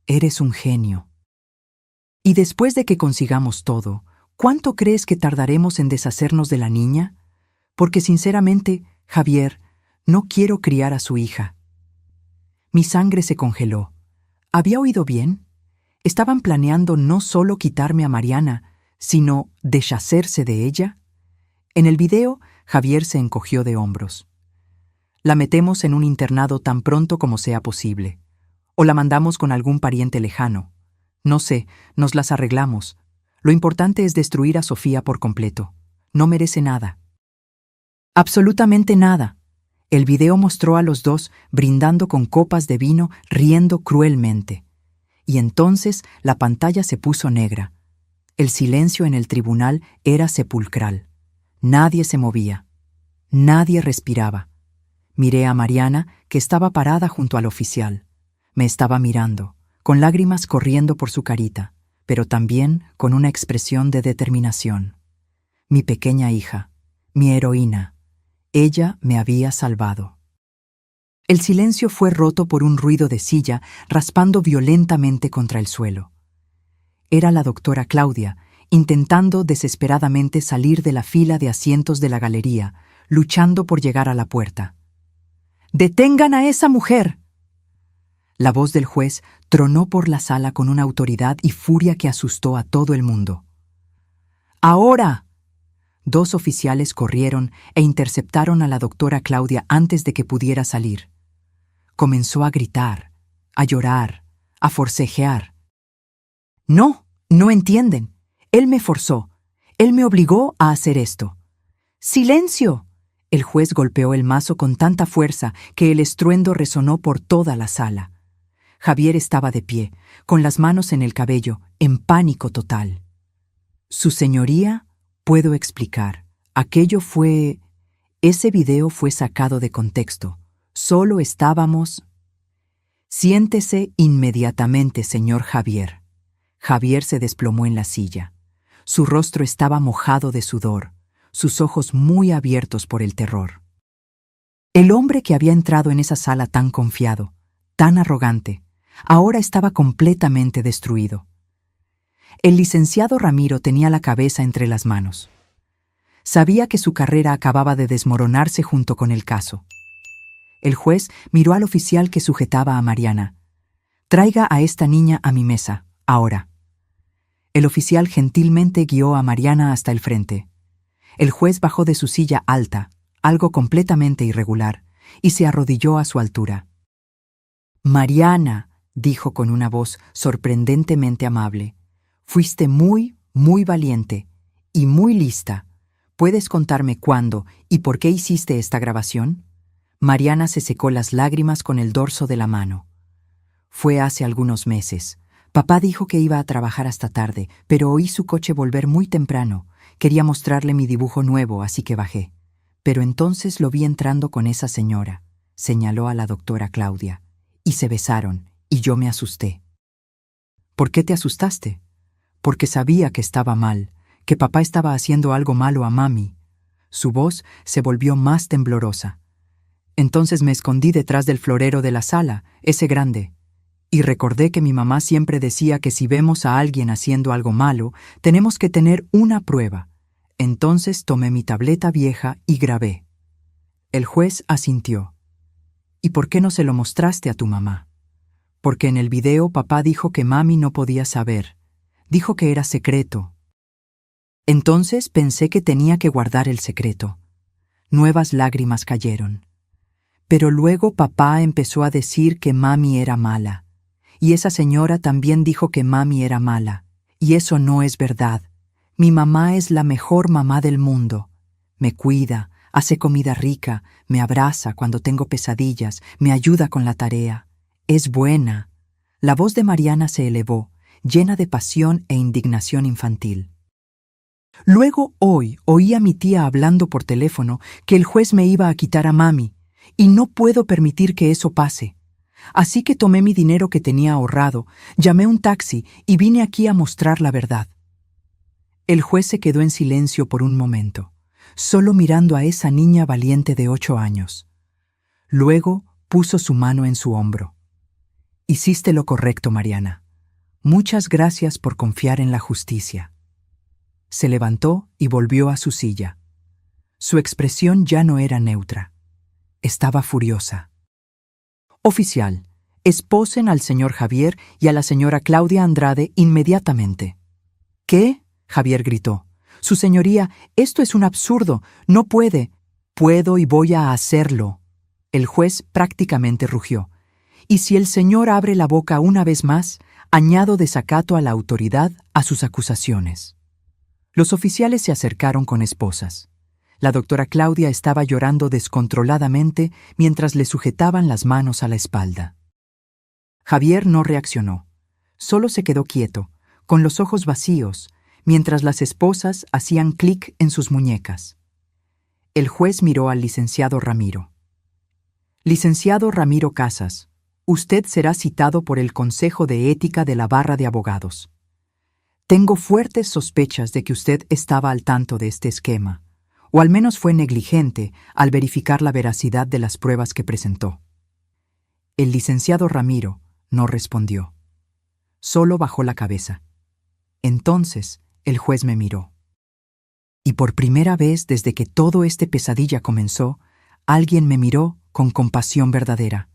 Eres un genio. Y después de que consigamos todo, ¿cuánto crees que tardaremos en deshacernos de la niña? Porque sinceramente, Javier, no quiero criar a su hija. Mi sangre se congeló. ¿Había oído bien? ¿Estaban planeando no solo quitarme a Mariana, sino deshacerse de ella? En el video, Javier se encogió de hombros. La metemos en un internado tan pronto como sea posible. O la mandamos con algún pariente lejano. No sé, nos las arreglamos. Lo importante es destruir a Sofía por completo. No merece nada. Absolutamente nada. El video mostró a los dos brindando con copas de vino, riendo cruelmente. Y entonces la pantalla se puso negra. El silencio en el tribunal era sepulcral. Nadie se movía. Nadie respiraba. Miré a Mariana, que estaba parada junto al oficial. Me estaba mirando, con lágrimas corriendo por su carita, pero también con una expresión de determinación. Mi pequeña hija, mi heroína. Ella me había salvado. El silencio fue roto por un ruido de silla raspando violentamente contra el suelo. Era la doctora Claudia, intentando desesperadamente salir de la fila de asientos de la galería, luchando por llegar a la puerta. ¡Detengan a esa mujer! La voz del juez tronó por la sala con una autoridad y furia que asustó a todo el mundo. ¡Ahora! 2 oficiales corrieron e interceptaron a la doctora Claudia antes de que pudiera salir. Comenzó a gritar, a llorar, a forcejear. No, no entienden. Él me forzó. Él me obligó a hacer esto. ¡Silencio! El juez golpeó el mazo con tanta fuerza que el estruendo resonó por toda la sala. Javier estaba de pie, con las manos en el cabello, en pánico total. Su señoría, puedo explicar. Ese video fue sacado de contexto. Solo estábamos... Siéntese inmediatamente, señor Javier. Javier se desplomó en la silla. Su rostro estaba mojado de sudor, sus ojos muy abiertos por el terror. El hombre que había entrado en esa sala tan confiado, tan arrogante, ahora estaba completamente destruido. El licenciado Ramiro tenía la cabeza entre las manos. Sabía que su carrera acababa de desmoronarse junto con el caso. El juez miró al oficial que sujetaba a Mariana. «Traiga a esta niña a mi mesa, ahora». El oficial gentilmente guió a Mariana hasta el frente. El juez bajó de su silla alta, algo completamente irregular, y se arrodilló a su altura. «Mariana», dijo con una voz sorprendentemente amable, «fuiste muy, muy valiente y muy lista. ¿Puedes contarme cuándo y por qué hiciste esta grabación?» Mariana se secó las lágrimas con el dorso de la mano. «Fue hace algunos meses. Papá dijo que iba a trabajar hasta tarde, pero oí su coche volver muy temprano. Quería mostrarle mi dibujo nuevo, así que bajé. Pero entonces lo vi entrando con esa señora», señaló a la doctora Claudia, «y se besaron, y yo me asusté». «¿Por qué te asustaste?» «Porque sabía que estaba mal, que papá estaba haciendo algo malo a mami». Su voz se volvió más temblorosa. «Entonces me escondí detrás del florero de la sala, ese grande. Y recordé que mi mamá siempre decía que si vemos a alguien haciendo algo malo, tenemos que tener una prueba. Entonces tomé mi tableta vieja y grabé». El juez asintió. «¿Y por qué no se lo mostraste a tu mamá?» «Porque en el video papá dijo que mami no podía saber. Dijo que era secreto». Entonces pensé que tenía que guardar el secreto. Nuevas lágrimas cayeron. «Pero luego papá empezó a decir que mami era mala. Y esa señora también dijo que mami era mala. Y eso no es verdad. Mi mamá es la mejor mamá del mundo. Me cuida, hace comida rica, me abraza cuando tengo pesadillas, me ayuda con la tarea. Es buena». La voz de Mariana se elevó, llena de pasión e indignación infantil. «Luego hoy oí a mi tía hablando por teléfono que el juez me iba a quitar a mami, y no puedo permitir que eso pase. Así que tomé mi dinero que tenía ahorrado, llamé un taxi y vine aquí a mostrar la verdad». El juez se quedó en silencio por un momento, solo mirando a esa niña valiente de 8 años. Luego puso su mano en su hombro. «Hiciste lo correcto, Mariana. Muchas gracias por confiar en la justicia». Se levantó y volvió a su silla. Su expresión ya no era neutra. Estaba furiosa. «Oficial, esposen al señor Javier y a la señora Claudia Andrade inmediatamente». «¿Qué?», Javier gritó. «Su señoría, esto es un absurdo. No puede». «Puedo y voy a hacerlo». El juez prácticamente rugió. «Y si el señor abre la boca una vez más, añado desacato a la autoridad a sus acusaciones». Los oficiales se acercaron con esposas. La doctora Claudia estaba llorando descontroladamente mientras le sujetaban las manos a la espalda. Javier no reaccionó. Solo se quedó quieto, con los ojos vacíos, mientras las esposas hacían clic en sus muñecas. El juez miró al licenciado Ramiro. «Licenciado Ramiro Casas, usted será citado por el Consejo de Ética de la Barra de Abogados. Tengo fuertes sospechas de que usted estaba al tanto de este esquema, o al menos fue negligente al verificar la veracidad de las pruebas que presentó». El licenciado Ramiro no respondió. Solo bajó la cabeza. Entonces el juez me miró. Y por primera vez desde que todo este pesadilla comenzó, alguien me miró con compasión verdadera.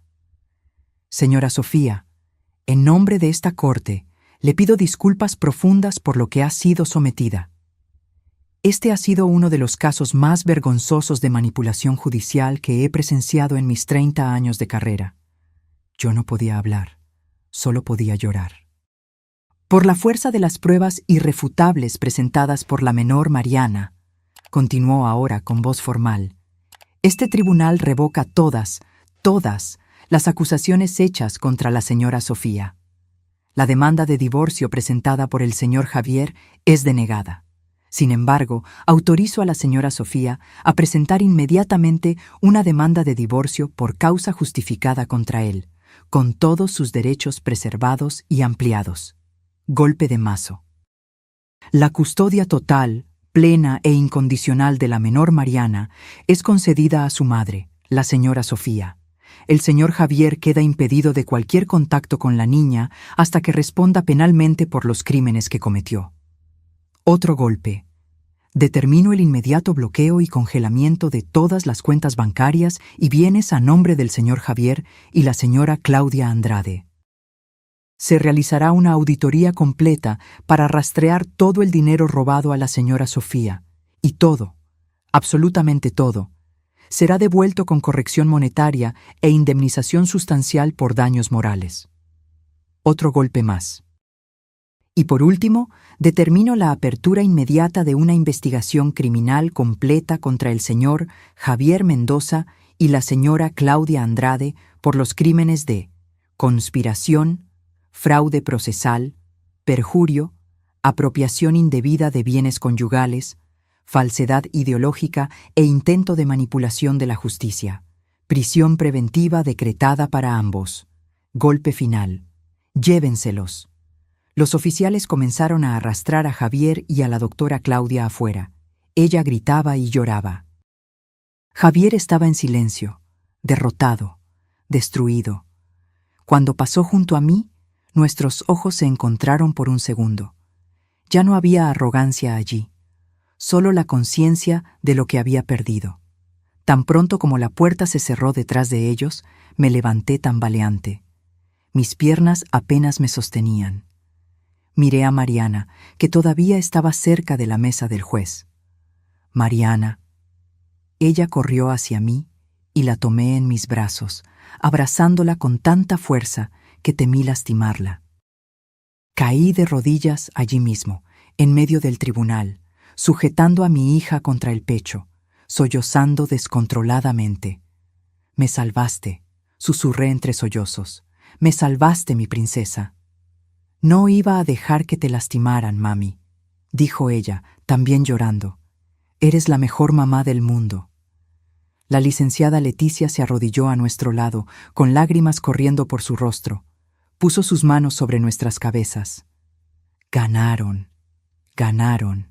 Señora Sofía, en nombre de esta corte, le pido disculpas profundas por lo que ha sido sometida. Este ha sido uno de los casos más vergonzosos de manipulación judicial que he presenciado en mis 30 años de carrera. Yo no podía hablar, solo podía llorar. Por la fuerza de las pruebas irrefutables presentadas por la menor Mariana, continuó ahora con voz formal, este tribunal revoca todas las acusaciones hechas contra la señora Sofía. La demanda de divorcio presentada por el señor Javier es denegada. Sin embargo, autorizo a la señora Sofía a presentar inmediatamente una demanda de divorcio por causa justificada contra él, con todos sus derechos preservados y ampliados. Golpe de mazo. La custodia total, plena e incondicional de la menor Mariana es concedida a su madre, la señora Sofía. El señor Javier queda impedido de cualquier contacto con la niña hasta que responda penalmente por los crímenes que cometió. Otro golpe. Determino el inmediato bloqueo y congelamiento de todas las cuentas bancarias y bienes a nombre del señor Javier y la señora Claudia Andrade. Se realizará una auditoría completa para rastrear todo el dinero robado a la señora Sofía, y todo, absolutamente todo, será devuelto con corrección monetaria e indemnización sustancial por daños morales. Otro golpe más. Y por último, determino la apertura inmediata de una investigación criminal completa contra el señor Javier Mendoza y la señora Claudia Andrade por los crímenes de conspiración, fraude procesal, perjurio, apropiación indebida de bienes conyugales, falsedad ideológica e intento de manipulación de la justicia. Prisión preventiva decretada para ambos. Golpe final. Llévenselos. Los oficiales comenzaron a arrastrar a Javier y a la doctora Claudia afuera. Ella gritaba y lloraba. Javier estaba en silencio, derrotado, destruido. Cuando pasó junto a mí, nuestros ojos se encontraron por un segundo. Ya no había arrogancia allí, solo la conciencia de lo que había perdido. Tan pronto como la puerta se cerró detrás de ellos, me levanté tambaleante. Mis piernas apenas me sostenían. Miré a Mariana, que todavía estaba cerca de la mesa del juez. Mariana. Ella corrió hacia mí y la tomé en mis brazos, abrazándola con tanta fuerza que temí lastimarla. Caí de rodillas allí mismo, en medio del tribunal, sujetando a mi hija contra el pecho, sollozando descontroladamente. «Me salvaste», susurré entre sollozos. «Me salvaste, mi princesa». «No iba a dejar que te lastimaran, mami», dijo ella, también llorando. «Eres la mejor mamá del mundo». La licenciada Leticia se arrodilló a nuestro lado, con lágrimas corriendo por su rostro. Puso sus manos sobre nuestras cabezas. Ganaron, ganaron.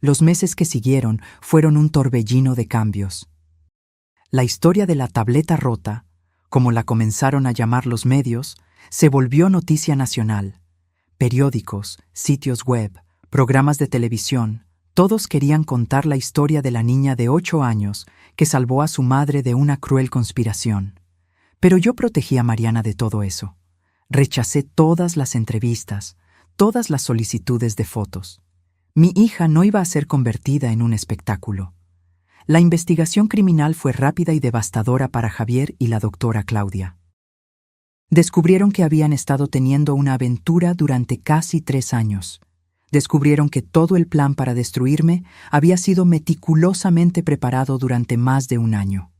Los meses que siguieron fueron un torbellino de cambios. La historia de la tableta rota, como la comenzaron a llamar los medios, se volvió noticia nacional. Periódicos, sitios web, programas de televisión, todos querían contar la historia de la niña de 8 años que salvó a su madre de una cruel conspiración. Pero yo protegí a Mariana de todo eso. Rechacé todas las entrevistas, todas las solicitudes de fotos. Mi hija no iba a ser convertida en un espectáculo. La investigación criminal fue rápida y devastadora para Javier y la doctora Claudia. Descubrieron que habían estado teniendo una aventura durante casi 3 años. Descubrieron que todo el plan para destruirme había sido meticulosamente preparado durante más de 1 año.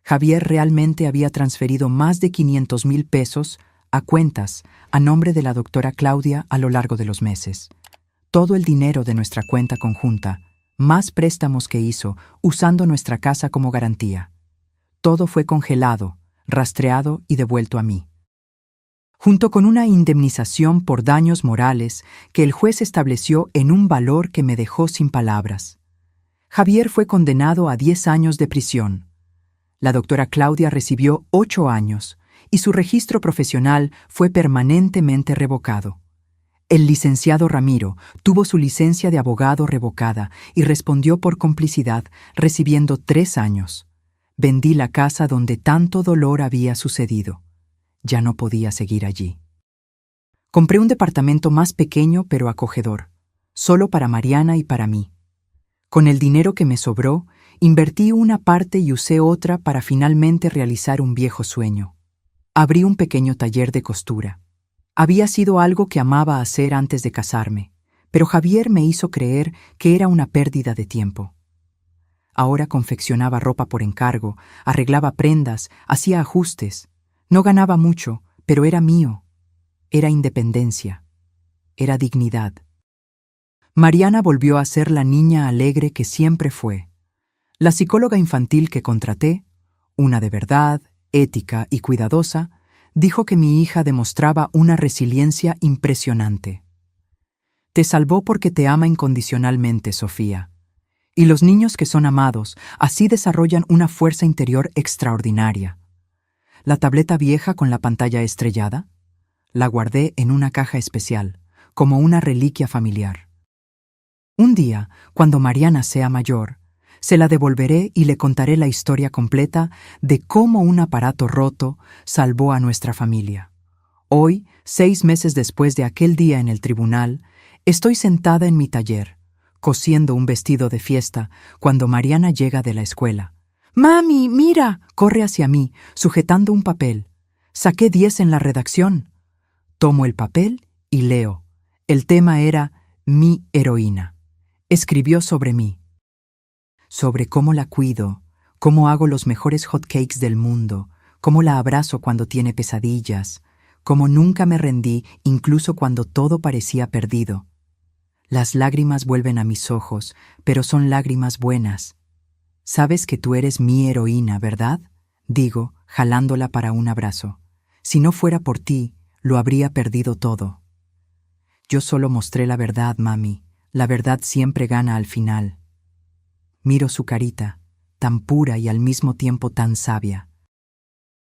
Javier realmente había transferido más de 500,000 pesos a cuentas a nombre de la doctora Claudia a lo largo de los meses. Todo el dinero de nuestra cuenta conjunta, más préstamos que hizo, usando nuestra casa como garantía. Todo fue congelado, rastreado y devuelto a mí. Junto con una indemnización por daños morales que el juez estableció en un valor que me dejó sin palabras. Javier fue condenado a 10 años de prisión. La doctora Claudia recibió 8 años y su registro profesional fue permanentemente revocado. El licenciado Ramiro tuvo su licencia de abogado revocada y respondió por complicidad, recibiendo 3 años. Vendí la casa donde tanto dolor había sucedido. ya no podía seguir allí. Compré un departamento más pequeño pero acogedor, solo para Mariana y para mí. Con el dinero que me sobró, invertí una parte y usé otra para finalmente realizar un viejo sueño. Abrí un pequeño taller de costura. Había sido algo que amaba hacer antes de casarme, pero Javier me hizo creer que era una pérdida de tiempo. Ahora confeccionaba ropa por encargo, arreglaba prendas, hacía ajustes. No ganaba mucho, pero era mío. Era independencia. Era dignidad. Mariana volvió a ser la niña alegre que siempre fue. La psicóloga infantil que contraté, una de verdad, ética y cuidadosa, dijo que mi hija demostraba una resiliencia impresionante. Te salvó porque te ama incondicionalmente, Sofía. Y los niños que son amados así desarrollan una fuerza interior extraordinaria. La tableta vieja con la pantalla estrellada, la guardé en una caja especial, como una reliquia familiar. Un día, cuando Mariana sea mayor, se la devolveré y le contaré la historia completa de cómo un aparato roto salvó a nuestra familia. Hoy, 6 meses después de aquel día en el tribunal, estoy sentada en mi taller, cosiendo un vestido de fiesta, cuando Mariana llega de la escuela. «¡Mami, mira!», corre hacia mí, sujetando un papel. «Saqué 10 en la redacción». Tomo el papel y leo. El tema era «Mi heroína». Escribió sobre mí. Sobre cómo la cuido, cómo hago los mejores hotcakes del mundo, cómo la abrazo cuando tiene pesadillas, cómo nunca me rendí incluso cuando todo parecía perdido. Las lágrimas vuelven a mis ojos, pero son lágrimas buenas. Sabes que tú eres mi heroína, ¿verdad?, digo, jalándola para un abrazo. Si no fuera por ti, lo habría perdido todo. Yo solo mostré la verdad, mami. La verdad siempre gana al final. Miro su carita, tan pura y al mismo tiempo tan sabia.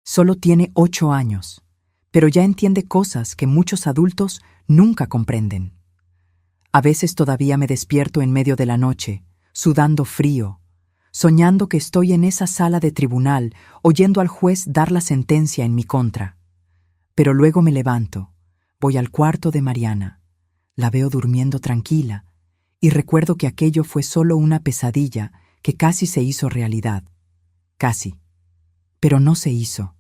Solo tiene 8 años, pero ya entiende cosas que muchos adultos nunca comprenden. A veces todavía me despierto en medio de la noche, sudando frío, soñando que estoy en esa sala de tribunal, oyendo al juez dar la sentencia en mi contra. Pero luego me levanto, voy al cuarto de Mariana, la veo durmiendo tranquila, y recuerdo que aquello fue solo una pesadilla que casi se hizo realidad. Casi. Pero no se hizo,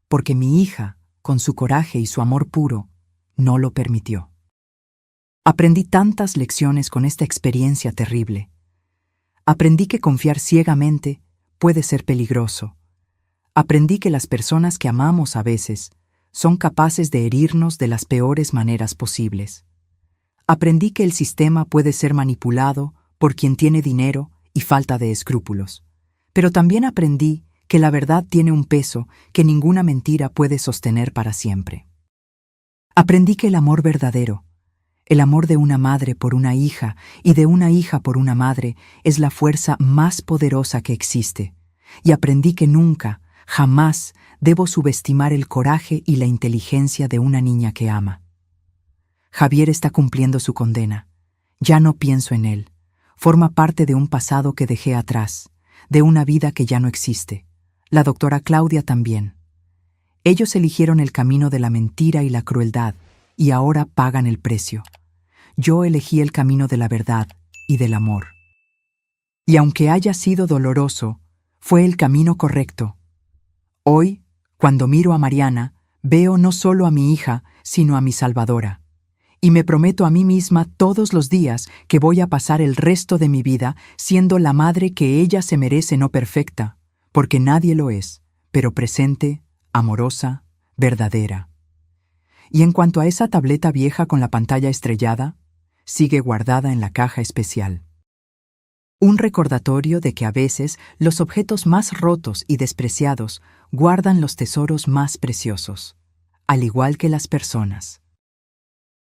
porque mi hija, con su coraje y su amor puro, no lo permitió. Aprendí tantas lecciones con esta experiencia terrible. Aprendí que confiar ciegamente puede ser peligroso. Aprendí que las personas que amamos a veces son capaces de herirnos de las peores maneras posibles. Aprendí que el sistema puede ser manipulado por quien tiene dinero y falta de escrúpulos. Pero también aprendí que la verdad tiene un peso que ninguna mentira puede sostener para siempre. Aprendí que el amor verdadero, el amor de una madre por una hija y de una hija por una madre, es la fuerza más poderosa que existe. Y aprendí que nunca, jamás, debo subestimar el coraje y la inteligencia de una niña que ama. Javier está cumpliendo su condena. Ya no pienso en él. Forma parte de un pasado que dejé atrás, de una vida que ya no existe. La doctora Claudia también. Ellos eligieron el camino de la mentira y la crueldad, y ahora pagan el precio. Yo elegí el camino de la verdad y del amor. Y aunque haya sido doloroso, fue el camino correcto. Hoy, cuando miro a Mariana, veo no solo a mi hija, sino a mi salvadora. Y me prometo a mí misma todos los días que voy a pasar el resto de mi vida siendo la madre que ella se merece, no perfecta, porque nadie lo es, pero presente, amorosa, verdadera. Y en cuanto a esa tableta vieja con la pantalla estrellada, sigue guardada en la caja especial. Un recordatorio de que a veces los objetos más rotos y despreciados guardan los tesoros más preciosos, al igual que las personas.